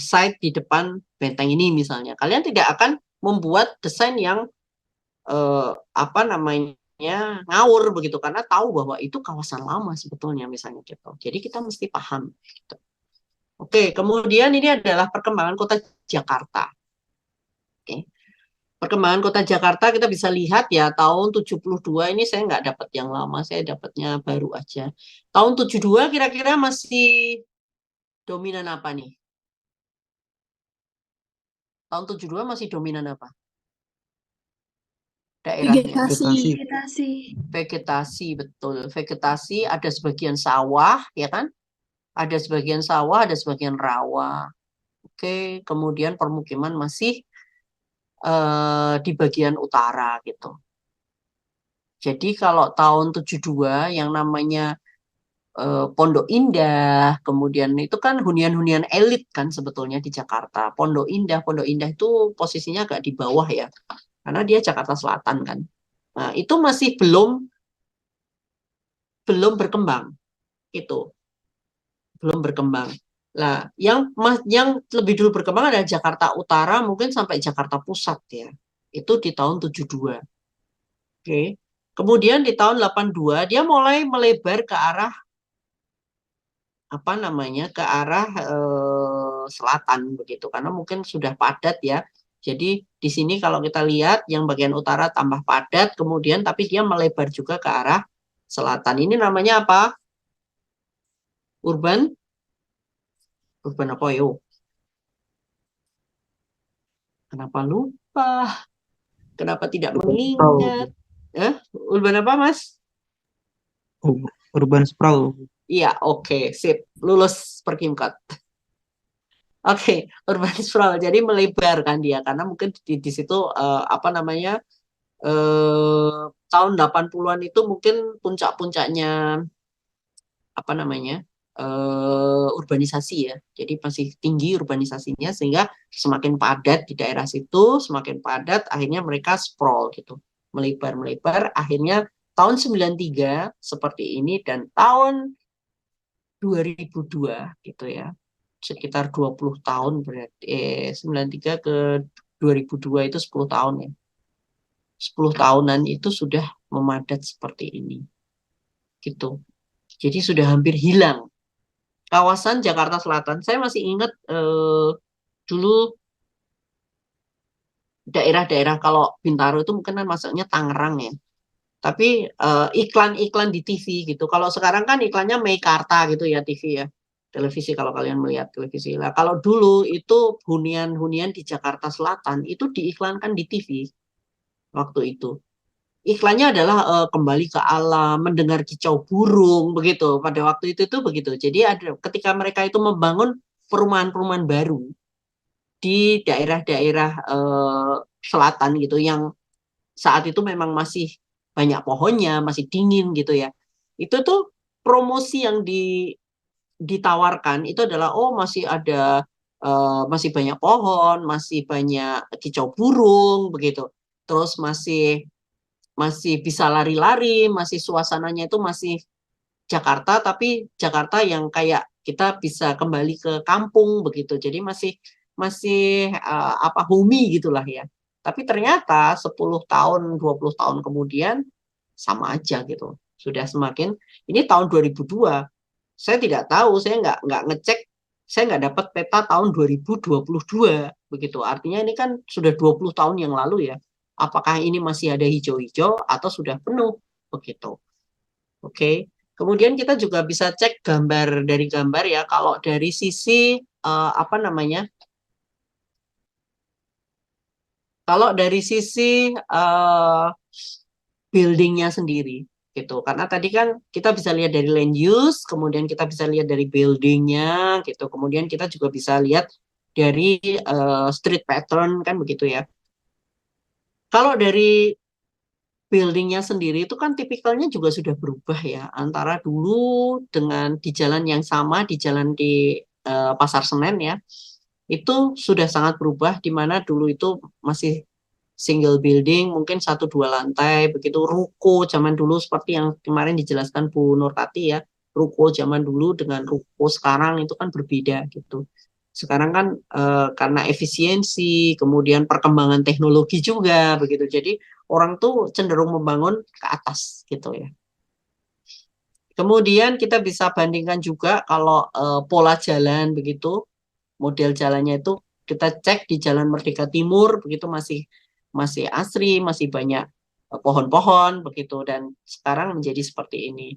site di depan benteng ini misalnya. Kalian tidak akan membuat desain yang ngawur begitu, karena tahu bahwa itu kawasan lama sebetulnya misalnya gitu. Jadi kita mesti paham gitu. Oke, kemudian ini adalah perkembangan kota Jakarta. Oke. Perkembangan kota Jakarta kita bisa lihat ya, tahun 72 ini saya nggak dapat yang lama, saya dapatnya baru aja. Tahun 72 kira-kira masih dominan apa nih? Tahun 72 masih dominan apa? Daerahnya. Vegetasi, betul. Vegetasi, ada sebagian sawah, ya kan? Ada sebagian sawah, ada sebagian rawa. Oke, kemudian permukiman masih di bagian utara gitu. Jadi kalau tahun 72 yang namanya Pondok Indah, kemudian itu kan hunian-hunian elit kan sebetulnya di Jakarta. Pondok Indah itu posisinya agak di bawah ya. karena dia Jakarta Selatan kan. Nah, itu masih belum berkembang, itu belum berkembang. Nah, yang lebih dulu berkembang adalah Jakarta Utara, mungkin sampai Jakarta Pusat ya. Itu di tahun 72. Oke. Kemudian di tahun 82 dia mulai melebar ke arah apa namanya? Ke arah selatan begitu, karena mungkin sudah padat ya. Jadi di sini kalau kita lihat yang bagian utara tambah padat, kemudian tapi dia melebar juga ke arah selatan. Ini namanya apa? Urban apa yo? Kenapa lupa? Kenapa tidak mengingat? Urban apa, Mas?
Urban sprawl.
Iya, oke, sip. Lulus Perkimkot. Oke, urban sprawl. Jadi melebar kan dia, karena mungkin di situ apa namanya, tahun 80-an itu mungkin puncak-puncaknya apa namanya, urbanisasi ya. Jadi masih tinggi urbanisasinya, sehingga semakin padat di daerah situ, semakin padat, akhirnya mereka sprawl gitu, melebar, akhirnya tahun 93 seperti ini, dan tahun 2002 gitu ya, sekitar 20 tahun berarti 93 ke 2002 itu 10 tahun ya. 10 tahunan itu sudah memadat seperti ini. Gitu. Jadi sudah hampir hilang. Kawasan Jakarta Selatan, saya masih ingat dulu daerah-daerah, kalau Bintaro itu mungkin kan masuknya Tangerang ya. Tapi iklan-iklan di TV gitu. Kalau sekarang kan iklannya Meikarta gitu ya, TV ya. Televisi, kalau kalian melihat televisi. Nah, kalau dulu itu hunian-hunian di Jakarta Selatan itu diiklankan di TV waktu itu. Iklannya adalah kembali ke alam, mendengar kicau burung begitu. Pada waktu itu begitu. Jadi ada ketika mereka itu membangun perumahan-perumahan baru di daerah-daerah selatan gitu, yang saat itu memang masih banyak pohonnya, masih dingin gitu ya. Itu tuh promosi yang ditawarkan itu adalah, oh masih ada masih banyak pohon, masih banyak kicau burung begitu. Terus masih bisa lari-lari, masih suasananya itu masih Jakarta, tapi Jakarta yang kayak kita bisa kembali ke kampung begitu. Jadi masih masih apa, homey gitulah ya. Tapi ternyata 10 tahun, 20 tahun kemudian sama aja gitu. Sudah semakin, ini tahun 2002. Saya tidak tahu, saya nggak ngecek, saya nggak dapat peta tahun 2022 begitu. Artinya ini kan sudah 20 tahun yang lalu ya. Apakah ini masih ada hijau-hijau atau sudah penuh begitu. Oke. Kemudian kita juga bisa cek gambar dari gambar ya. Kalau dari sisi apa namanya? Kalau dari sisi buildingnya sendiri gitu. Karena tadi kan kita bisa lihat dari land use, kemudian kita bisa lihat dari buildingnya gitu. Kemudian kita juga bisa lihat dari street pattern kan begitu ya. Kalau dari buildingnya sendiri itu kan tipikalnya juga sudah berubah ya, antara dulu dengan di jalan yang sama, di jalan di Pasar Senen ya, itu sudah sangat berubah, di mana dulu itu masih single building, mungkin 1-2 lantai, begitu ruko zaman dulu seperti yang kemarin dijelaskan Bu Nurtati ya, ruko zaman dulu dengan ruko sekarang itu kan berbeda gitu. Sekarang kan karena efisiensi, kemudian perkembangan teknologi juga begitu. Jadi orang tuh cenderung membangun ke atas gitu ya. Kemudian kita bisa bandingkan juga kalau pola jalan begitu, model jalannya itu kita cek di Jalan Merdeka Timur begitu, masih asri, masih banyak pohon-pohon begitu, dan sekarang menjadi seperti ini.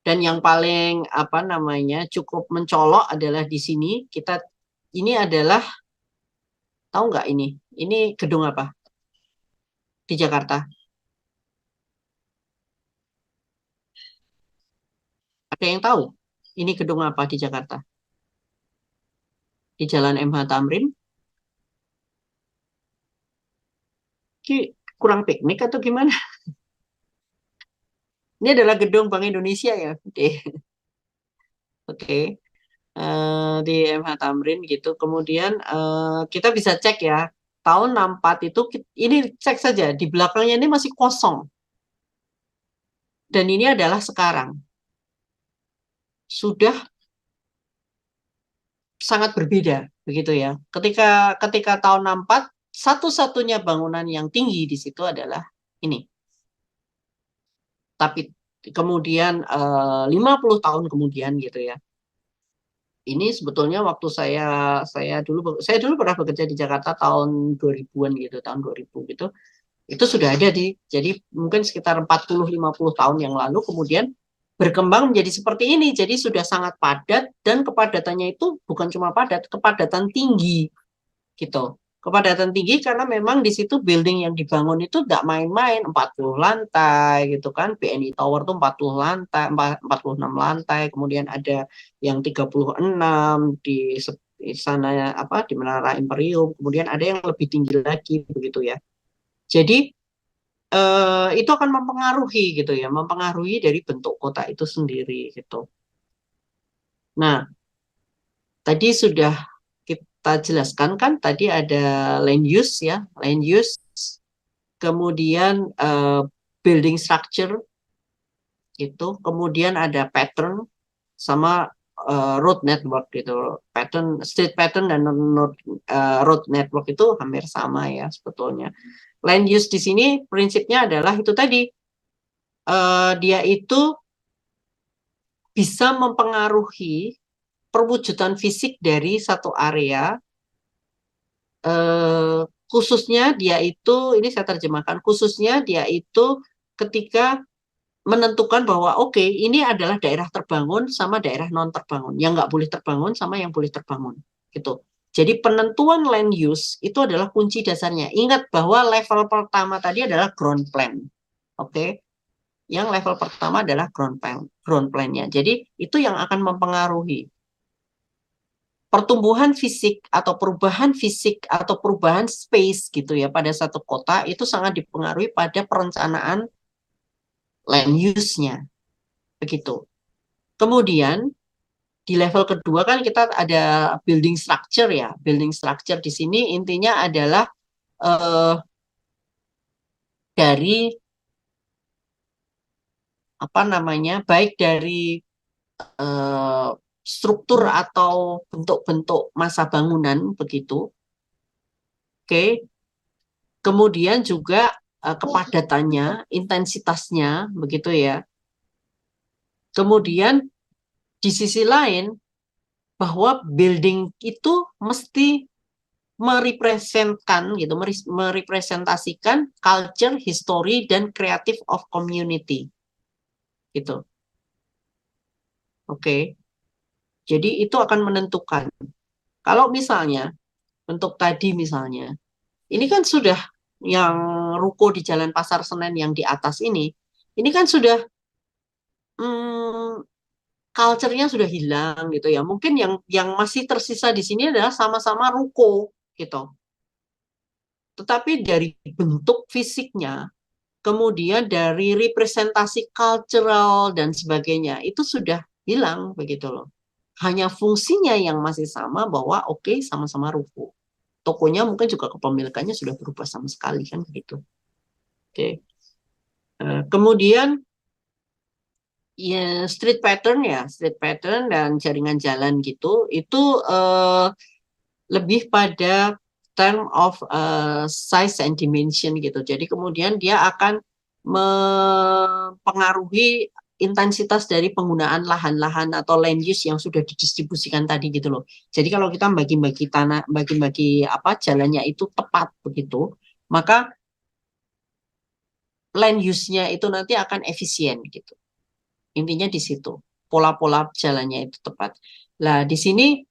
Dan yang paling apa namanya cukup mencolok adalah di sini, ini adalah, tahu nggak ini gedung apa di Jakarta? Ada yang tahu? Ini gedung apa di Jakarta? Di Jalan MH Tamrin? Kurang piknik atau gimana? Ini adalah gedung Bank Indonesia ya. Oke. di MH Tamrin gitu. Kemudian kita bisa cek ya, tahun 64 itu ini cek saja di belakangnya ini masih kosong. Dan ini adalah sekarang. Sudah sangat berbeda begitu ya. Ketika tahun 64 satu-satunya bangunan yang tinggi di situ adalah ini. Tapi kemudian 50 tahun kemudian gitu ya. Ini sebetulnya waktu saya dulu pernah bekerja di Jakarta tahun 2000-an gitu, tahun 2000 gitu. Itu sudah ada jadi mungkin sekitar 40-50 tahun yang lalu kemudian berkembang menjadi seperti ini. Jadi sudah sangat padat dan kepadatannya itu bukan cuma padat, kepadatan tinggi gitu. Kepadatan tinggi karena memang di situ building yang dibangun itu tidak main-main, 40 lantai gitu kan. BNI Tower tuh 40 lantai, 46 lantai, kemudian ada yang 36 di sana apa di Menara Imperium, kemudian ada yang lebih tinggi lagi begitu ya. Jadi itu akan mempengaruhi gitu ya, mempengaruhi dari bentuk kota itu sendiri gitu. Nah, tadi sudah kita jelaskan kan, tadi ada land use ya, land use, kemudian building structure gitu, kemudian ada pattern sama road network gitu. Pattern, street pattern dan road network itu hampir sama ya sebetulnya. Land use di sini prinsipnya adalah itu tadi, dia itu bisa mempengaruhi perwujudan fisik dari satu area, khususnya dia itu, ini saya terjemahkan, khususnya dia itu ketika menentukan bahwa oke, ini adalah daerah terbangun sama daerah non terbangun, yang nggak boleh terbangun sama yang boleh terbangun gitu. Jadi penentuan land use itu adalah kunci dasarnya. Ingat bahwa level pertama tadi adalah ground plan. Oke. Yang level pertama adalah ground plan-nya. Jadi itu yang akan mempengaruhi pertumbuhan fisik atau perubahan fisik atau perubahan space gitu ya pada satu kota itu sangat dipengaruhi pada perencanaan land use-nya. Begitu. Kemudian di level kedua kan kita ada building structure ya. Building structure di sini intinya adalah dari apa namanya, baik dari struktur atau bentuk-bentuk masa bangunan begitu. Oke. Kemudian juga kepadatannya, intensitasnya begitu ya. Kemudian di sisi lain bahwa building itu mesti merepresentkan gitu, merepresentasikan culture, history dan creative of community. Gitu. Oke. Jadi itu akan menentukan. Kalau misalnya untuk tadi misalnya, ini kan sudah yang ruko di Jalan Pasar Senen yang di atas ini kan sudah culture-nya sudah hilang gitu ya. Mungkin yang masih tersisa di sini adalah sama-sama ruko gitu. Tetapi dari bentuk fisiknya, kemudian dari representasi cultural dan sebagainya, itu sudah hilang begitu loh. Hanya fungsinya yang masih sama bahwa oke, sama-sama ruko. Tokonya mungkin juga kepemilikannya sudah berubah sama sekali kan begitu. Oke. Kemudian ya street pattern dan jaringan jalan gitu itu lebih pada term of size and dimension gitu. Jadi kemudian dia akan mempengaruhi intensitas dari penggunaan lahan-lahan atau land use yang sudah didistribusikan tadi gitu loh. Jadi kalau kita bagi-bagi tanah, bagi-bagi apa jalannya itu tepat begitu, maka land use-nya itu nanti akan efisien gitu. Intinya di situ. Pola-pola jalannya itu tepat. Nah, di sini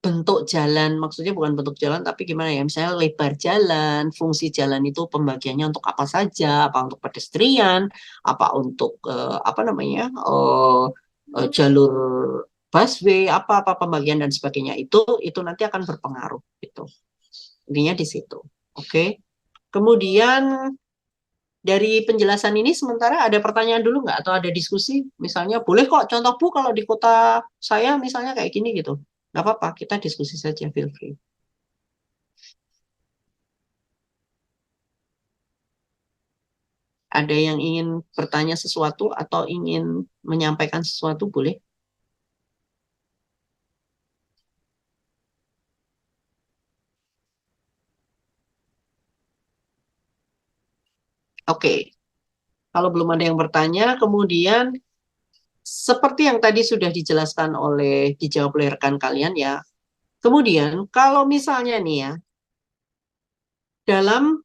bentuk jalan, maksudnya bukan bentuk jalan, tapi gimana ya, misalnya lebar jalan, fungsi jalan itu pembagiannya untuk apa saja, apa untuk pedestrian, apa untuk apa namanya, jalur busway, apa pembagian dan sebagainya, itu nanti akan berpengaruh gitu. Intinya di situ. Oke. Kemudian dari penjelasan ini sementara ada pertanyaan dulu nggak atau ada diskusi? Misalnya boleh kok contoh Bu kalau di kota saya misalnya kayak gini gitu. Nggak apa-apa, kita diskusi saja, feel free. Ada yang ingin bertanya sesuatu atau ingin menyampaikan sesuatu, boleh? Oke, kalau belum ada yang bertanya, kemudian seperti yang tadi sudah dijelaskan dijawab oleh rekan kalian ya. Kemudian kalau misalnya nih ya, dalam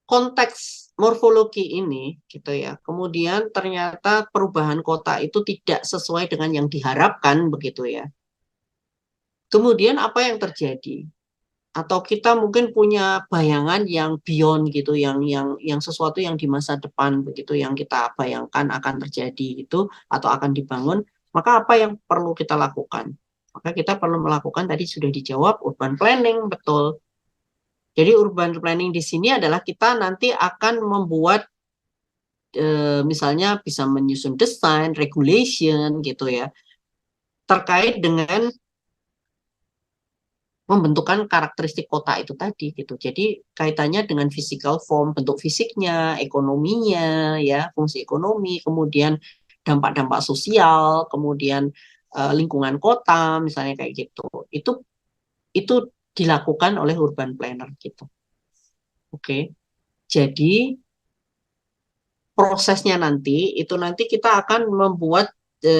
konteks morfologi ini gitu ya, kemudian ternyata perubahan kota itu tidak sesuai dengan yang diharapkan begitu ya. Kemudian apa yang terjadi? Atau kita mungkin punya bayangan yang beyond gitu, yang sesuatu yang di masa depan begitu, yang kita bayangkan akan terjadi gitu atau akan dibangun, maka apa yang perlu kita lakukan? Maka kita perlu melakukan, tadi sudah dijawab, urban planning, betul. Jadi urban planning di sini adalah kita nanti akan membuat misalnya bisa menyusun desain, regulation gitu ya, terkait dengan membentukkan karakteristik kota itu tadi gitu. Jadi kaitannya dengan physical form, bentuk fisiknya, ekonominya, ya fungsi ekonomi, kemudian dampak-dampak sosial, kemudian lingkungan kota, misalnya kayak gitu. Itu dilakukan oleh urban planner gitu. Oke, jadi prosesnya nanti kita akan membuat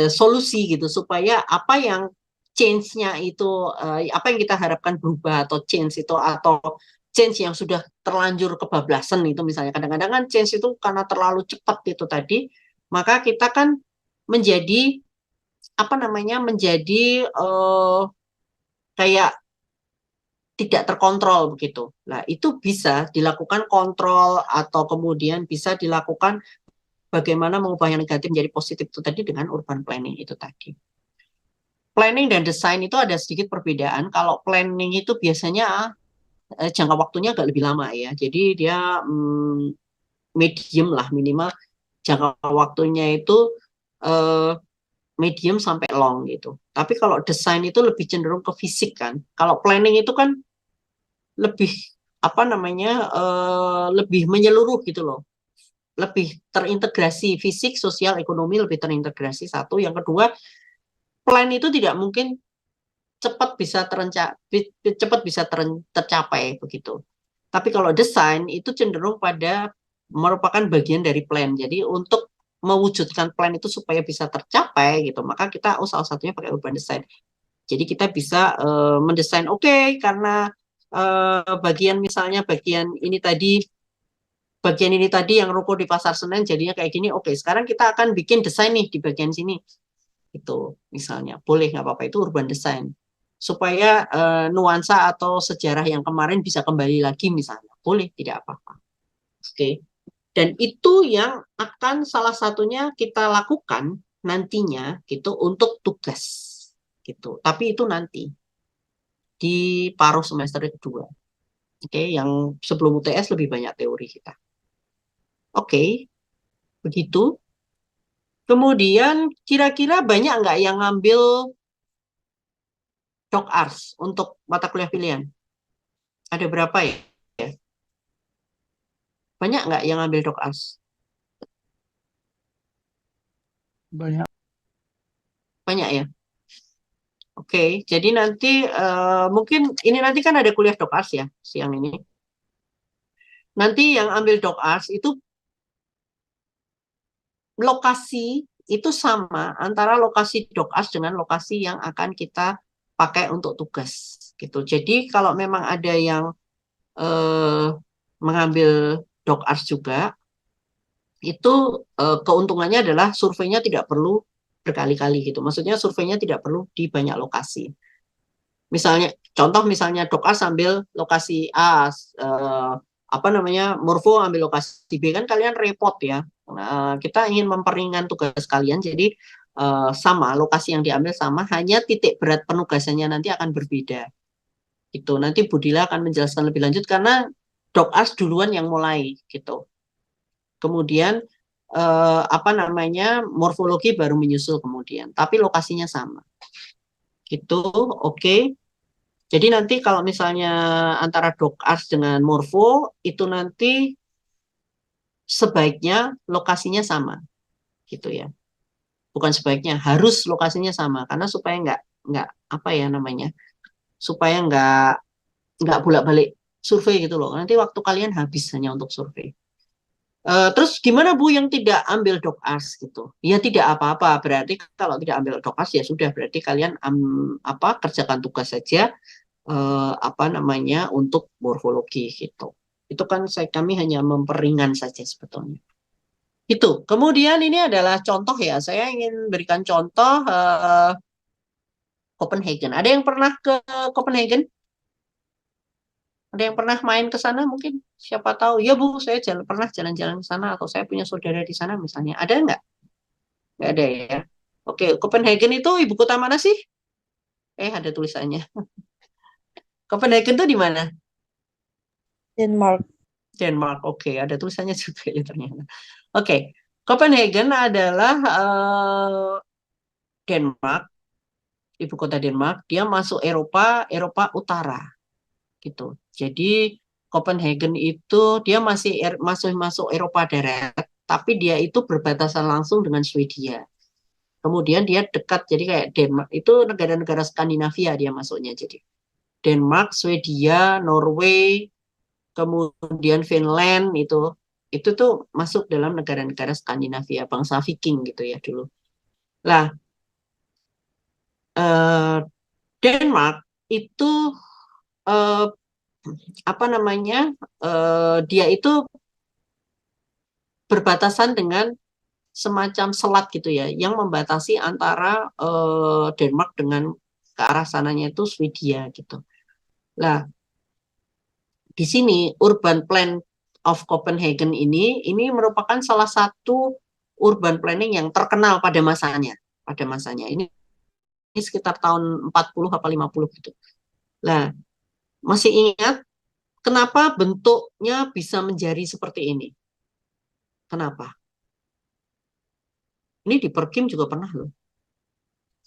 solusi gitu supaya apa yang change-nya itu apa yang kita harapkan berubah atau change itu atau change yang sudah terlanjur kebablasan itu misalnya kadang-kadang kan change itu karena terlalu cepat itu tadi, maka kita kan menjadi apa namanya menjadi kayak tidak terkontrol begitu. Nah, itu bisa dilakukan kontrol atau kemudian bisa dilakukan bagaimana mengubah yang negatif menjadi positif itu tadi dengan urban planning itu tadi. Planning dan desain itu ada sedikit perbedaan. Kalau planning itu biasanya jangka waktunya agak lebih lama ya. Jadi dia medium lah, minimal jangka waktunya itu medium sampai long gitu. Tapi kalau desain itu lebih cenderung ke fisik kan. Kalau planning itu kan lebih apa namanya lebih menyeluruh gitu loh, lebih terintegrasi fisik, sosial, ekonomi lebih terintegrasi satu. Yang kedua, plan itu tidak mungkin cepat bisa tercapai begitu. Tapi kalau desain itu cenderung pada merupakan bagian dari plan. Jadi untuk mewujudkan plan itu supaya bisa tercapai gitu, maka kita salah satunya pakai urban design. Jadi kita bisa mendesain karena bagian misalnya bagian ini tadi yang ruko di Pasar Senen jadinya kayak gini. Oke, sekarang kita akan bikin desain nih di bagian sini. Itu misalnya boleh nggak apa-apa, itu urban design. Supaya nuansa atau sejarah yang kemarin bisa kembali lagi misalnya. Boleh, tidak apa-apa. Oke. Dan itu yang akan salah satunya kita lakukan nantinya gitu untuk tugas gitu. Tapi itu nanti di paruh semester kedua. Oke, yang sebelum UTS lebih banyak teori kita. Oke, begitu. Kemudian kira-kira banyak nggak yang ngambil Doc Ars untuk mata kuliah pilihan? Ada berapa ya? Banyak nggak yang ngambil Doc Ars?
Banyak.
Banyak ya? Oke, jadi nanti mungkin ini nanti kan ada kuliah Doc Ars ya siang ini. Nanti yang ambil Doc Ars itu lokasi itu sama antara lokasi Doc Ars dengan lokasi yang akan kita pakai untuk tugas gitu. Jadi kalau memang ada yang mengambil Doc Ars juga, itu keuntungannya adalah surveinya tidak perlu berkali-kali gitu. Maksudnya surveinya tidak perlu di banyak lokasi. Misalnya misalnya Doc Ars ambil lokasi A, Morfo ambil lokasi B, kan kalian repot ya. Nah, kita ingin memperingan tugas kalian, jadi sama lokasi yang diambil sama, hanya titik berat penugasannya nanti akan berbeda. Itu nanti Budila akan menjelaskan lebih lanjut karena DocArts duluan yang mulai gitu. Kemudian morfologi baru menyusul kemudian, tapi lokasinya sama. Gitu, oke. Jadi nanti kalau misalnya antara DocArts dengan Morfo itu nanti sebaiknya lokasinya sama, gitu ya. Bukan sebaiknya, harus lokasinya sama karena supaya nggak apa ya namanya, supaya nggak bolak-balik survei gitu loh. Nanti waktu kalian habis hanya untuk survei. Terus gimana Bu yang tidak ambil DocArts gitu? Ya tidak apa-apa. Berarti kalau tidak ambil DocArts ya sudah. Berarti kalian kerjakan tugas saja untuk morfologi gitu. Itu kan kami hanya memperingan saja sebetulnya. Itu. Kemudian ini adalah contoh ya. Saya ingin berikan contoh Copenhagen. Ada yang pernah ke Copenhagen? Ada yang pernah main ke sana mungkin? Siapa tahu. Ya Bu, saya pernah jalan-jalan ke sana atau saya punya saudara di sana misalnya. Ada nggak? Nggak ada ya. Oke, Copenhagen itu ibu kota mana sih? Ada tulisannya. Copenhagen itu di mana?
Denmark.
Denmark. Oke, ada tulisannya juga ya ternyata. Oke, Copenhagen adalah Denmark, ibu kota Denmark. Dia masuk Eropa Utara, gitu. Jadi Copenhagen itu dia masih masuk Eropa darat, tapi dia itu berbatasan langsung dengan Swedia. Kemudian dia dekat, jadi kayak Denmark itu negara-negara Skandinavia dia masuknya. Jadi Denmark, Swedia, Norway, kemudian Finland itu tuh masuk dalam negara-negara Skandinavia, bangsa Viking gitu ya dulu. Lah, Denmark itu dia itu berbatasan dengan semacam selat gitu ya, yang membatasi antara Denmark dengan ke arah sananya itu Swedia gitu. Nah, di sini urban plan of Copenhagen ini merupakan salah satu urban planning yang terkenal pada masanya. Ini sekitar tahun 40 apa 50 gitu. Nah, masih ingat kenapa bentuknya bisa menjadi seperti ini? Kenapa? Ini di Perkim juga pernah loh.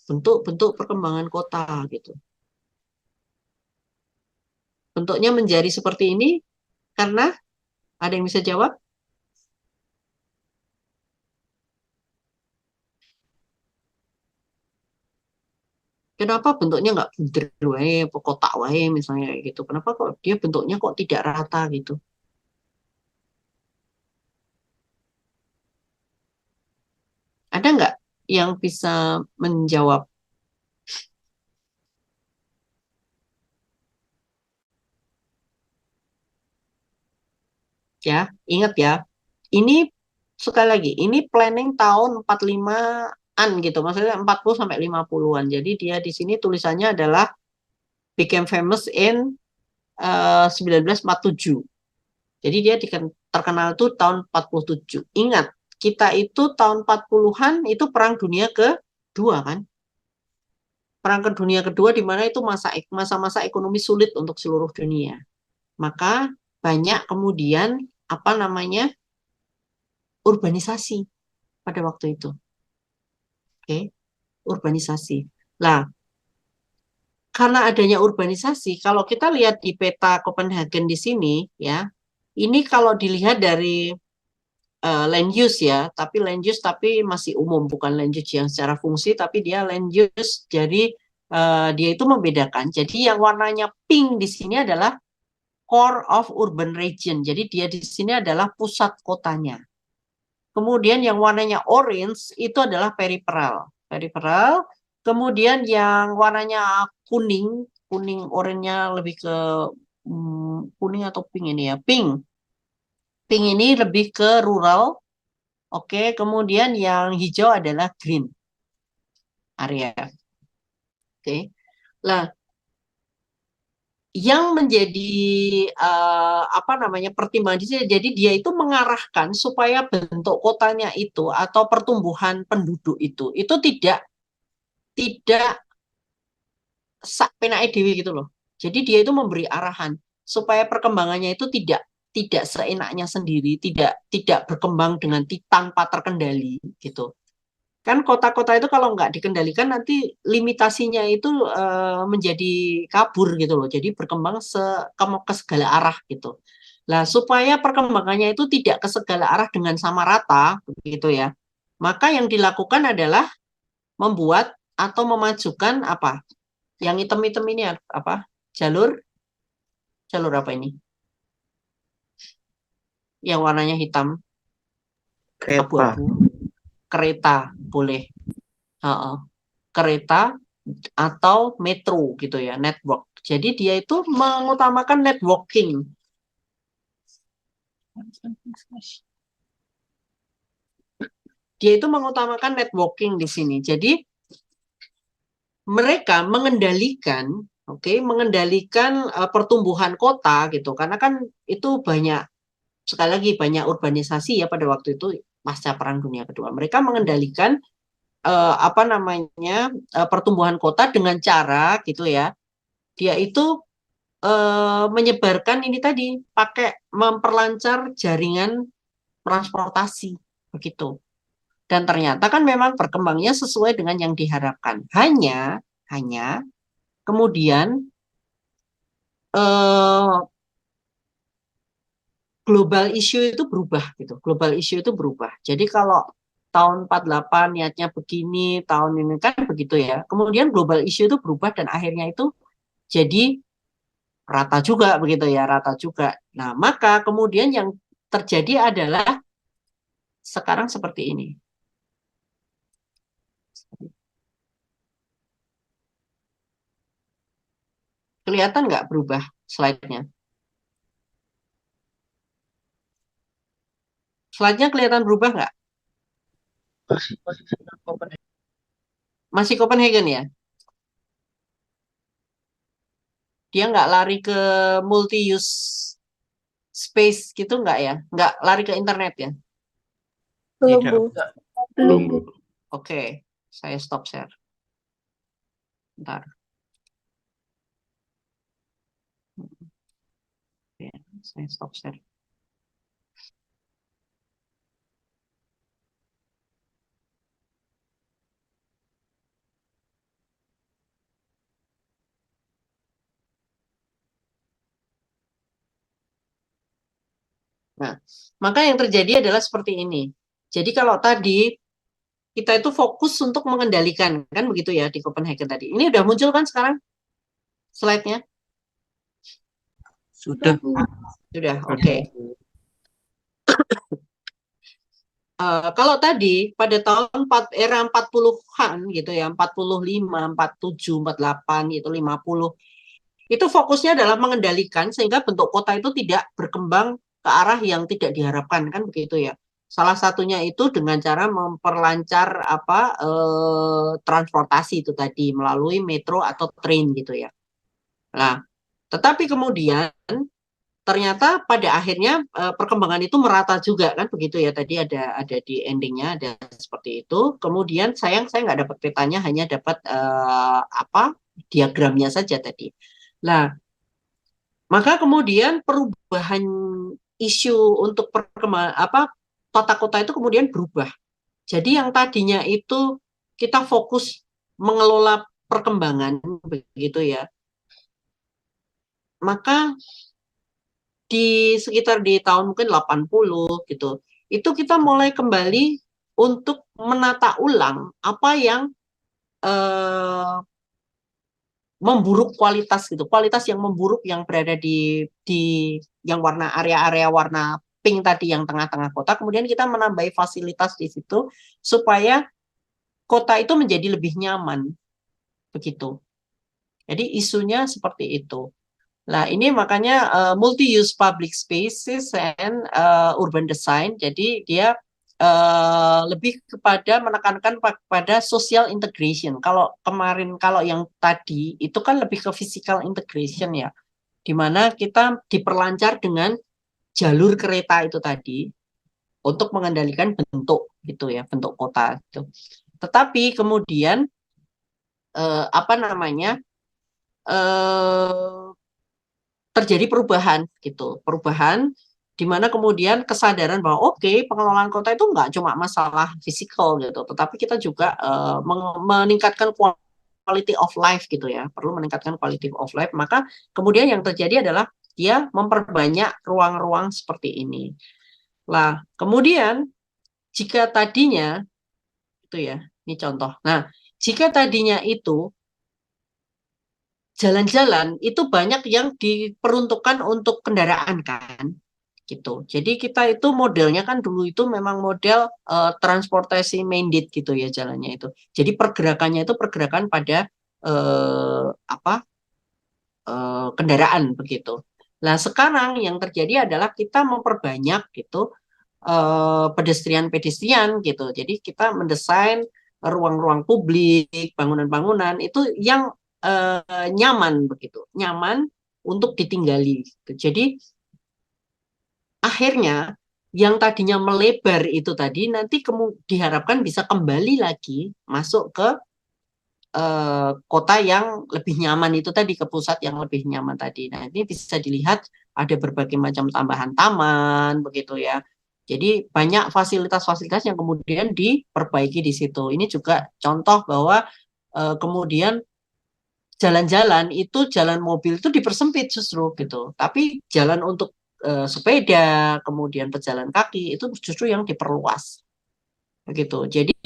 Bentuk perkembangan kota gitu. Bentuknya menjadi seperti ini karena ada yang bisa jawab? Kenapa bentuknya nggak bunder wae, kotak wae misalnya kayak gitu? Kenapa kok dia bentuknya kok tidak rata gitu? Ada nggak yang bisa menjawab? Ya, ingat ya. Ini sekali lagi, ini planning tahun 45-an gitu, maksudnya 40 sampai 50-an. Jadi dia di sini tulisannya adalah became famous in 1947. Jadi dia terkenal itu tahun 47. Ingat, kita itu tahun 40-an itu Perang Dunia Kedua kan? Perang Dunia Kedua di mana itu masa-masa ekonomi sulit untuk seluruh dunia. Maka banyak kemudian urbanisasi pada waktu itu. Oke, urbanisasi. Lah, karena adanya urbanisasi, kalau kita lihat di peta Copenhagen di sini ya, ini kalau dilihat dari land use ya, tapi land use tapi masih umum, bukan land use yang secara fungsi, tapi dia land use. Jadi dia itu membedakan. Jadi yang warnanya pink di sini adalah core of urban region. Jadi dia di sini adalah pusat kotanya. Kemudian yang warnanya orange itu adalah peripheral. Kemudian yang warnanya kuning oranye lebih ke kuning atau pink ini ya, pink. Pink ini lebih ke rural. Oke, kemudian yang hijau adalah green area. Oke. Lah, yang menjadi pertimbangan di sini, jadi dia itu mengarahkan supaya bentuk kotanya itu atau pertumbuhan penduduk itu tidak sak penake dewe gitu loh. Jadi dia itu memberi arahan supaya perkembangannya itu tidak tidak seenaknya sendiri, tidak berkembang tanpa terkendali gitu. Kan kota-kota itu kalau nggak dikendalikan nanti limitasinya itu menjadi kabur gitu loh. Jadi berkembang ke segala arah gitu. Nah, supaya perkembangannya itu tidak ke segala arah dengan sama rata begitu ya. Maka yang dilakukan adalah membuat atau memajukan apa? Yang hitam-hitam ini apa? Jalur apa ini? Yang warnanya hitam,
Kereta.
abu-abu. Kereta boleh. Heeh. Kereta atau metro gitu ya, network. Jadi dia itu mengutamakan networking. Dia itu mengutamakan networking di sini. Jadi mereka mengendalikan, mengendalikan pertumbuhan kota gitu. Karena kan itu banyak, sekali lagi banyak urbanisasi ya pada waktu itu pasca Perang Dunia Kedua. Mereka mengendalikan pertumbuhan kota dengan cara gitu ya. Dia itu menyebarkan ini tadi pakai memperlancar jaringan transportasi begitu. Dan ternyata kan memang berkembangnya sesuai dengan yang diharapkan. Hanya kemudian global issue itu berubah gitu. Global issue itu berubah. Jadi kalau tahun 48 niatnya begini, tahun ini kan begitu ya. Kemudian global issue itu berubah dan akhirnya itu jadi rata juga begitu ya, rata juga. Nah, maka kemudian yang terjadi adalah sekarang seperti ini. Kelihatan nggak berubah slide-nya? Slide-nya kelihatan berubah nggak? Masih Copenhagen ya? Dia nggak lari ke multi-use space gitu nggak ya? Nggak lari ke internet ya?
Belum,
Tidak.
Bu.
Belum, Bu.
Oke, saya stop share. Bentar. Oke, saya stop share. Nah, maka yang terjadi adalah seperti ini. Jadi kalau tadi kita itu fokus untuk mengendalikan, kan begitu ya di Copenhagen tadi. Ini udah muncul kan sekarang slide-nya?
Sudah.
Sudah, oke. Kalau tadi pada tahun era 40-an gitu ya, 45, 47, 48, itu 50, itu fokusnya adalah mengendalikan sehingga bentuk kota itu tidak berkembang ke arah yang tidak diharapkan, kan begitu ya. Salah satunya itu dengan cara memperlancar transportasi itu tadi melalui metro atau train gitu ya. Nah, tetapi kemudian ternyata pada akhirnya perkembangan itu merata juga kan begitu ya, tadi ada di endingnya ada seperti itu. Kemudian sayang saya nggak dapat petanya, hanya dapat diagramnya saja tadi. Nah, maka kemudian perubahan isu untuk tata kota itu kemudian berubah. Jadi yang tadinya itu kita fokus mengelola perkembangan begitu ya, maka di sekitar di tahun mungkin 80 gitu, itu kita mulai kembali untuk menata ulang apa yang memburuk kualitas gitu, kualitas yang memburuk yang berada di yang warna area-area warna pink tadi yang tengah-tengah kota, kemudian kita menambahi fasilitas di situ supaya kota itu menjadi lebih nyaman begitu. Jadi isunya seperti itu. Nah, ini makanya multi-use public spaces and urban design. Jadi dia lebih kepada menekankan pada social integration. Kalau yang tadi itu kan lebih ke physical integration ya, di mana kita diperlancar dengan jalur kereta itu tadi untuk mengendalikan bentuk gitu ya, bentuk kota itu. Tetapi kemudian terjadi perubahan gitu, perubahan di mana kemudian kesadaran bahwa oke, pengelolaan kota itu nggak cuma masalah fisikal gitu, tetapi kita juga meningkatkan quality of life gitu ya, perlu meningkatkan quality of life. Maka kemudian yang terjadi adalah dia memperbanyak ruang-ruang seperti ini. Lah, kemudian jika tadinya itu ya, ini contoh. Nah, jika tadinya itu jalan-jalan itu banyak yang diperuntukkan untuk kendaraan kan, gitu. Jadi kita itu modelnya kan dulu itu memang model transportasi mandated gitu ya jalannya itu. Jadi pergerakannya itu pergerakan pada kendaraan begitu. Nah sekarang yang terjadi adalah kita memperbanyak gitu pedestrian-pedestrian gitu. Jadi kita mendesain ruang-ruang publik, bangunan-bangunan itu yang nyaman begitu, nyaman untuk ditinggali. Gitu. Jadi akhirnya yang tadinya melebar itu tadi nanti diharapkan bisa kembali lagi masuk ke kota yang lebih nyaman itu tadi, ke pusat yang lebih nyaman tadi. Nah ini bisa dilihat ada berbagai macam tambahan taman begitu ya. Jadi banyak fasilitas-fasilitas yang kemudian diperbaiki di situ. Ini juga contoh bahwa kemudian jalan-jalan itu jalan mobil itu dipersempit justru gitu. Tapi jalan untuk sepeda, kemudian pejalan kaki itu justru yang diperluas. Begitu. Jadi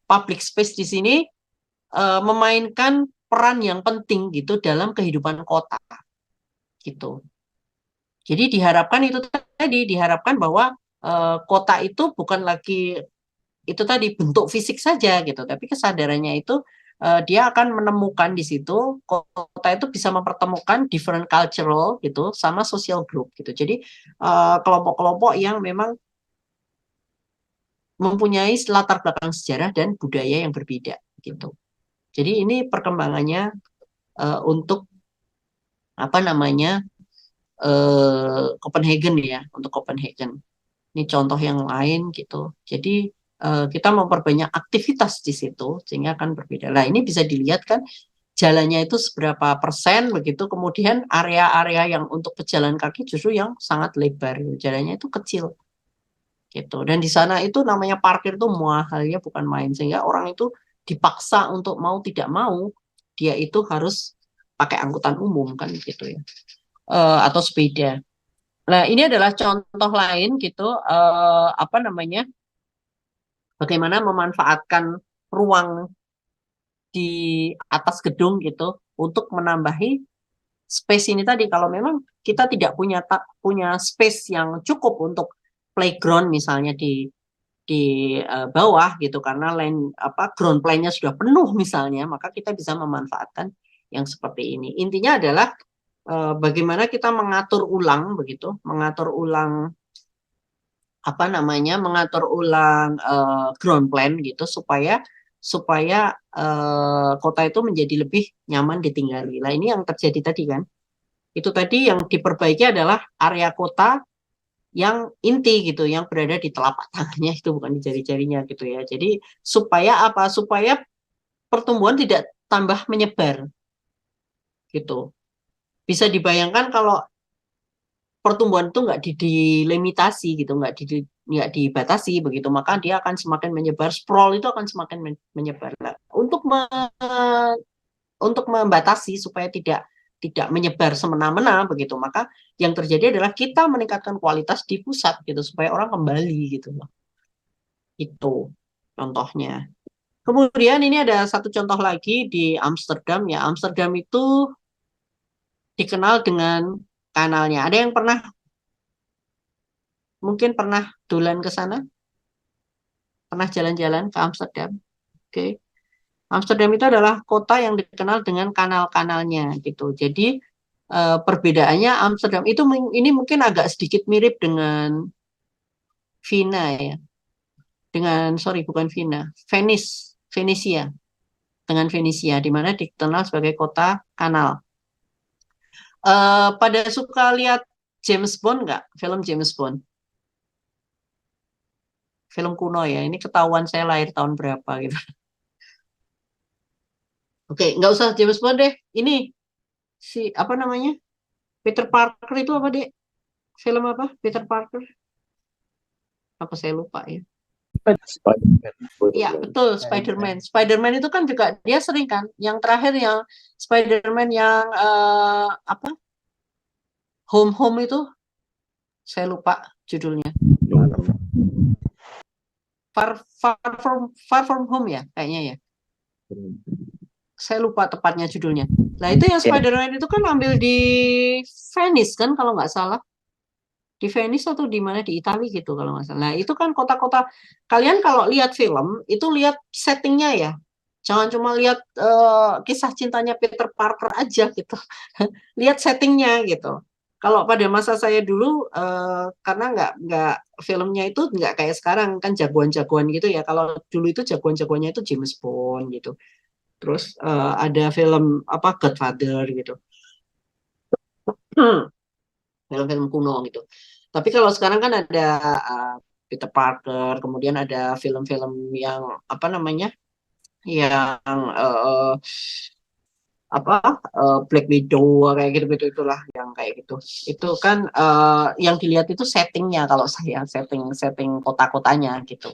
public space di sini memainkan peran yang penting gitu dalam kehidupan kota. Gitu. Jadi diharapkan itu tadi diharapkan bahwa kota itu bukan lagi itu tadi bentuk fisik saja gitu, tapi kesadarannya itu dia akan menemukan di situ kota itu bisa mempertemukan different cultural gitu sama social group gitu. Jadi kelompok-kelompok yang memang mempunyai latar belakang sejarah dan budaya yang berbeda gitu. Jadi ini perkembangannya untuk apa namanya Copenhagen ya, untuk Copenhagen. Ini contoh yang lain gitu. Jadi kita memperbanyak aktivitas di situ sehingga akan berbeda. Nah ini bisa dilihat kan jalannya itu seberapa persen begitu, kemudian area-area yang untuk pejalan kaki justru yang sangat lebar, jalannya itu kecil gitu. Dan di sana itu namanya parkir itu mahalnya bukan main, sehingga orang itu dipaksa untuk mau tidak mau dia itu harus pakai angkutan umum kan gitu ya, atau sepeda. Nah ini adalah contoh lain gitu apa namanya bagaimana memanfaatkan ruang di atas gedung gitu untuk menambahi space ini tadi. Kalau memang kita tidak punya space yang cukup untuk playground misalnya di bawah gitu karena ground plan-nya sudah penuh misalnya, maka kita bisa memanfaatkan yang seperti ini. Intinya adalah bagaimana kita mengatur ulang begitu, mengatur ulang ground plan gitu supaya kota itu menjadi lebih nyaman ditinggali. Nah, ini yang terjadi tadi kan. Itu tadi yang diperbaiki adalah area kota yang inti gitu, yang berada di telapak tangannya itu bukan di jari-jarinya gitu ya. Jadi supaya apa? Supaya pertumbuhan tidak tambah menyebar gitu. Bisa dibayangkan kalau pertumbuhan itu nggak dilimitasi gitu, nggak dibatasi begitu, maka dia akan semakin menyebar, sprawl itu akan semakin menyebar. Nah, untuk membatasi supaya tidak menyebar semena-mena begitu, maka yang terjadi adalah kita meningkatkan kualitas di pusat gitu supaya orang kembali gitu loh. Itu contohnya. Kemudian ini ada satu contoh lagi di Amsterdam ya. Amsterdam itu dikenal dengan kanalnya. Ada yang mungkin pernah dolan ke sana? Pernah jalan-jalan ke Amsterdam? Oke. Amsterdam itu adalah kota yang dikenal dengan kanal-kanalnya gitu. Jadi perbedaannya Amsterdam itu ini mungkin agak sedikit mirip dengan Vina ya. Bukan Vina, Venesia. Dengan Venesia di mana dikenal sebagai kota kanal. Pada suka lihat James Bond nggak? Film James Bond? Film kuno ya. Ini ketahuan saya lahir tahun berapa gitu. Oke, nggak usah James Bond deh. Ini si apa namanya? Peter Parker itu apa deh? Film apa? Peter Parker? Apa saya lupa ya?
Spider-Man.
Iya, betul, Spider-Man. Spider-Man itu kan juga dia sering kan. Yang terakhir yang Spider-Man yang apa? Home Home itu saya lupa judulnya. Far from Home ya, kayaknya ya. Saya lupa tepatnya judulnya. Nah, itu yang Spider-Man itu kan ambil di Venice kan kalau nggak salah. Di Venice atau di mana di Italia gitu kalau nggak salah. Nah, itu kan kota-kota. Kalian kalau lihat film itu lihat settingnya ya. Jangan cuma lihat kisah cintanya Peter Parker aja gitu. Lihat settingnya gitu. Kalau pada masa saya dulu karena nggak filmnya itu nggak kayak sekarang kan jagoan-jagoan gitu ya. Kalau dulu itu jagoan-jagoannya itu James Bond gitu. Terus ada film apa Godfather gitu. Film-film kuno gitu. Tapi kalau sekarang kan ada Peter Parker, kemudian ada film-film yang apa namanya, yang Black Widow kayak gitu-gitu itulah yang kayak gitu. Itu kan yang dilihat itu settingnya kalau saya setting kota-kotanya gitu.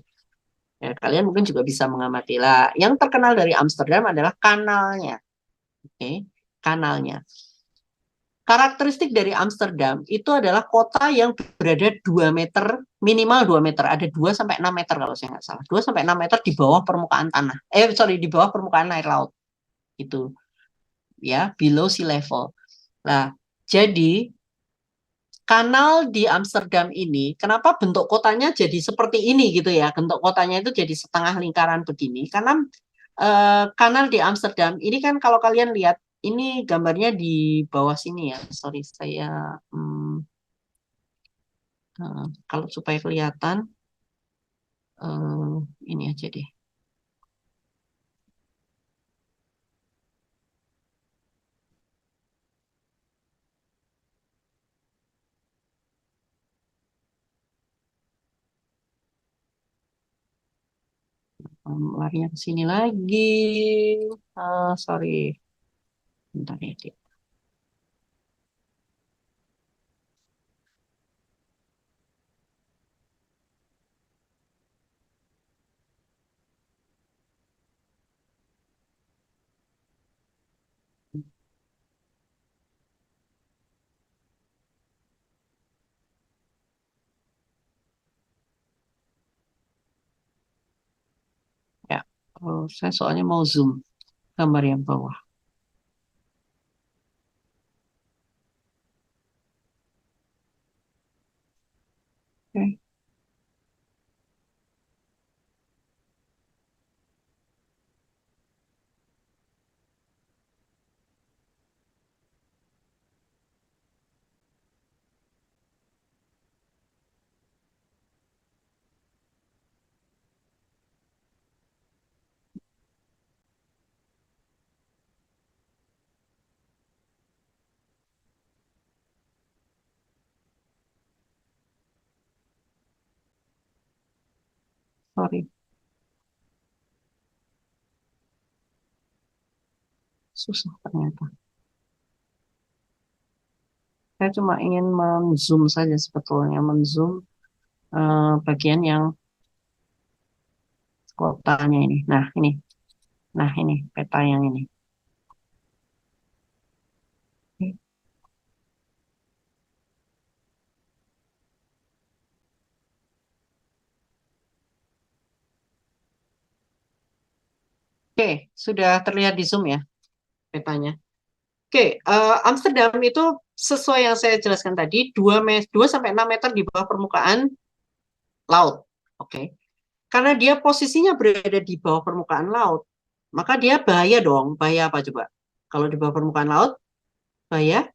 Ya, kalian mungkin juga bisa mengamati lah. Yang terkenal dari Amsterdam adalah kanalnya, oke, kanalnya. Karakteristik dari Amsterdam itu adalah kota yang berada 2 meter, minimal 2 meter, ada 2 sampai 6 meter kalau saya nggak salah. 2 sampai 6 meter di bawah permukaan tanah. Di bawah permukaan air laut. Itu ya, below sea level. Nah, jadi kanal di Amsterdam ini, kenapa bentuk kotanya jadi seperti ini gitu ya? Bentuk kotanya itu jadi setengah lingkaran begini karena kanal di Amsterdam ini kan kalau kalian lihat ini gambarnya di bawah sini ya. Sorry, saya kalau supaya kelihatan ini aja deh. Larinya ke sini lagi. Sorry. Bentar ya, Dik. Ya, saya soalnya mau zoom gambar yang bawah. Oke. Sorry. Susah ternyata. Saya cuma ingin men-zoom saja sebetulnya, men-zoom bagian yang kotanya ini. Nah, ini. Nah, ini peta yang ini. Oke, sudah terlihat di Zoom ya petanya. Oke, Amsterdam itu sesuai yang saya jelaskan tadi 2 sampai 6 meter di bawah permukaan laut. Oke. Karena dia posisinya berada di bawah permukaan laut, maka dia bahaya dong. Bahaya apa coba? Kalau di bawah permukaan laut, bahaya.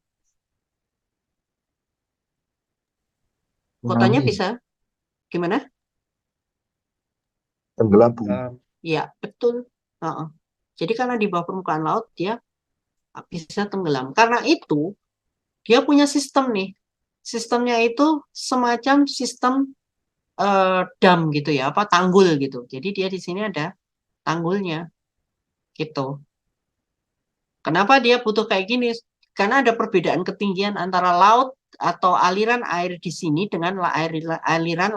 Kotanya bisa gimana?
Tenggelam.
Iya, betul. Jadi karena di bawah permukaan laut dia bisa tenggelam. Karena itu dia punya sistem nih. Sistemnya itu semacam sistem dam gitu ya, apa tanggul gitu. Jadi dia di sini ada tanggulnya gitu. Kenapa dia butuh kayak gini? Karena ada perbedaan ketinggian antara laut atau aliran air di sini dengan aliran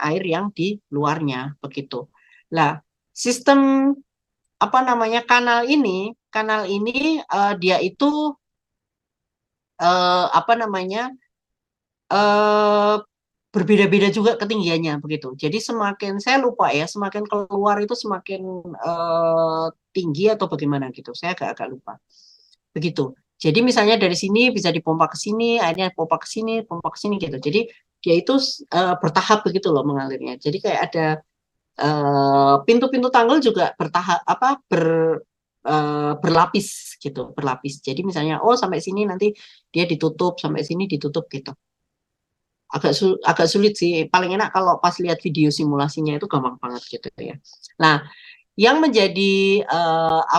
air yang di luarnya begitu. Lah, sistem apa namanya kanal ini dia itu apa namanya berbeda-beda juga ketinggiannya begitu. Jadi semakin saya lupa ya, semakin keluar itu semakin tinggi atau bagaimana gitu. Saya agak lupa. Begitu. Jadi misalnya dari sini bisa dipompa ke sini, airnya pompa ke sini gitu. Jadi dia itu bertahap begitu loh mengalirnya. Jadi kayak ada pintu-pintu tanggul juga bertahap berlapis gitu, berlapis. Jadi misalnya sampai sini nanti dia ditutup, sampai sini ditutup gitu. Agak sulit sih. Paling enak kalau pas lihat video simulasinya itu gampang banget gitu ya. Nah, yang menjadi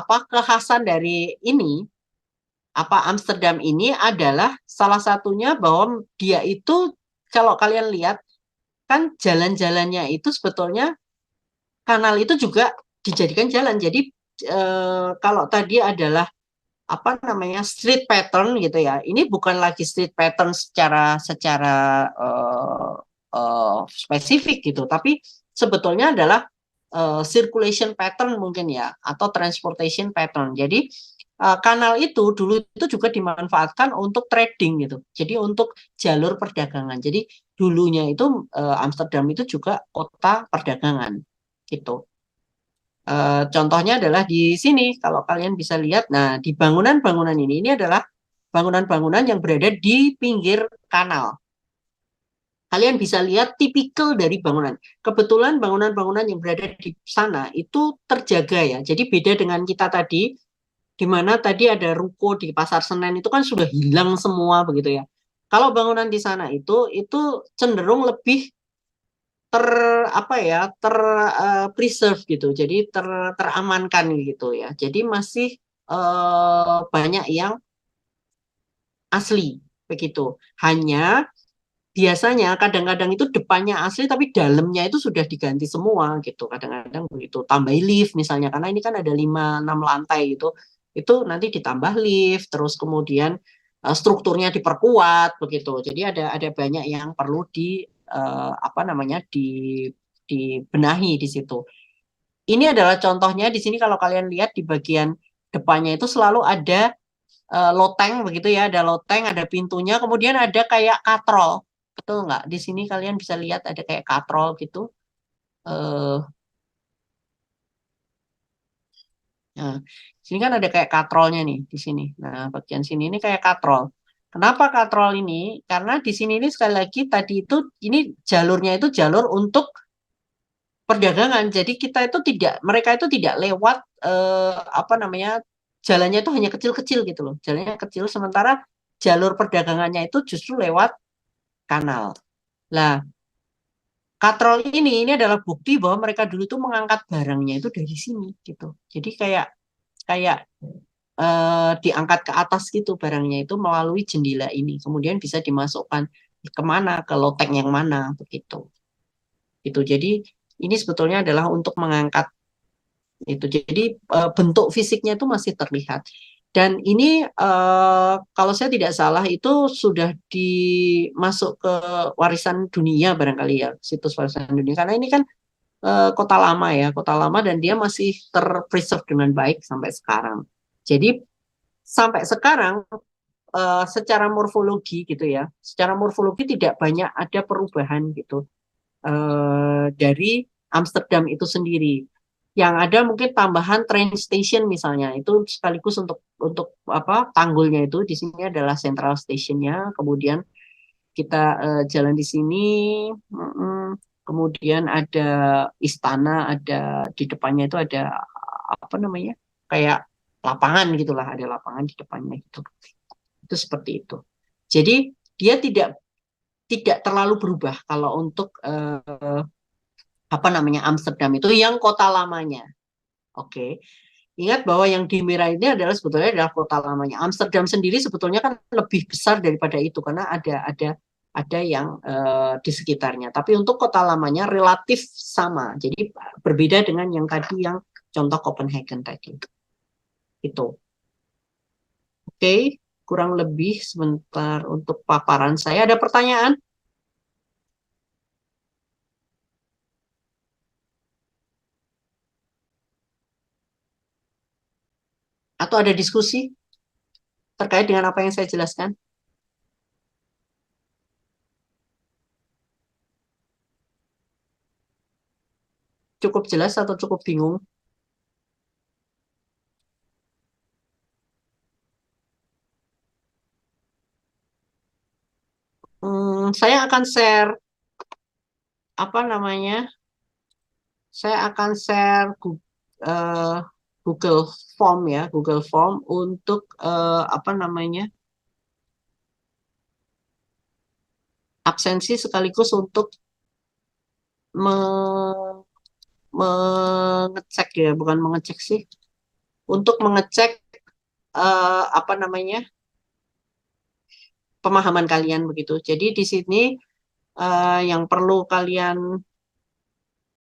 kekhasan dari ini Amsterdam ini adalah salah satunya bahwa dia itu kalau kalian lihat kan jalan-jalannya itu sebetulnya kanal itu juga dijadikan jalan. Jadi kalau tadi adalah apa namanya street pattern gitu ya. Ini bukan lagi street pattern secara spesifik gitu, tapi sebetulnya adalah circulation pattern mungkin ya atau transportation pattern. Jadi kanal itu dulu itu juga dimanfaatkan untuk trading gitu. Jadi untuk jalur perdagangan. Jadi dulunya itu Amsterdam itu juga kota perdagangan gitu. Contohnya adalah di sini, kalau kalian bisa lihat, nah di bangunan-bangunan ini adalah bangunan-bangunan yang berada di pinggir kanal. Kalian bisa lihat tipikal dari bangunan. Kebetulan bangunan-bangunan yang berada di sana itu terjaga ya. Jadi beda dengan kita tadi, di mana tadi ada ruko di Pasar Senen itu kan sudah hilang semua begitu ya. Kalau bangunan di sana itu cenderung lebih preserve gitu, jadi teramankan gitu ya. Jadi masih banyak yang asli begitu. Hanya biasanya kadang-kadang itu depannya asli tapi dalamnya itu sudah diganti semua gitu. Kadang-kadang begitu. Tambah lift misalnya karena ini kan ada 5-6 lantai gitu. Itu nanti ditambah lift, terus kemudian strukturnya diperkuat begitu. Jadi ada banyak yang perlu dibenahi di situ. Ini adalah contohnya di sini kalau kalian lihat di bagian depannya itu selalu ada loteng begitu ya, ada loteng, ada pintunya, kemudian ada kayak katrol. Betul nggak? Di sini kalian bisa lihat ada kayak katrol gitu. Nah, sini kan ada kayak katrolnya nih di sini. Nah, bagian sini ini kayak katrol. Kenapa katrol ini? Karena di sini ini sekali lagi tadi itu ini jalurnya itu jalur untuk perdagangan. Jadi mereka itu tidak lewat jalannya itu hanya kecil-kecil gitu loh. Jalannya kecil sementara jalur perdagangannya itu justru lewat kanal. Lah, katrol ini adalah bukti bahwa mereka dulu itu mengangkat barangnya itu dari sini gitu. Jadi kayak diangkat ke atas gitu barangnya itu melalui jendela ini. Kemudian bisa dimasukkan kemana, ke loteng yang mana begitu. Gitu. Jadi ini sebetulnya adalah untuk mengangkat itu. Jadi bentuk fisiknya itu masih terlihat. Dan ini kalau saya tidak salah itu sudah dimasuk ke warisan dunia barangkali ya, situs warisan dunia. Karena ini kan kota lama ya, kota lama dan dia masih terpreserve dengan baik sampai sekarang. Jadi sampai sekarang secara morfologi gitu ya, secara morfologi tidak banyak ada perubahan gitu dari Amsterdam itu sendiri. Yang ada mungkin tambahan train station misalnya itu sekaligus untuk tanggulnya itu di sini adalah central stationnya. Kemudian kita jalan di sini, kemudian ada istana, ada di depannya itu ada kayak lapangan gitulah, ada lapangan di depannya itu seperti itu. Jadi dia tidak terlalu berubah kalau untuk Amsterdam itu yang kota lamanya. Oke. Ingat bahwa yang di merah ini adalah sebetulnya adalah kota lamanya. Amsterdam sendiri sebetulnya kan lebih besar daripada itu karena ada yang di sekitarnya. Tapi untuk kota lamanya relatif sama. Jadi berbeda dengan yang tadi yang contoh Copenhagen tadi. Itu. Oke. kurang lebih sebentar untuk paparan saya. Ada pertanyaan? Atau ada diskusi terkait dengan apa yang saya jelaskan? Cukup jelas atau cukup bingung? Saya akan share apa namanya? Saya akan share Google Form ya, Google Form untuk apa namanya? Absensi sekaligus untuk me- mengecek ya, bukan mengecek sih, untuk mengecek apa namanya? Pemahaman kalian begitu. Jadi di sini yang perlu kalian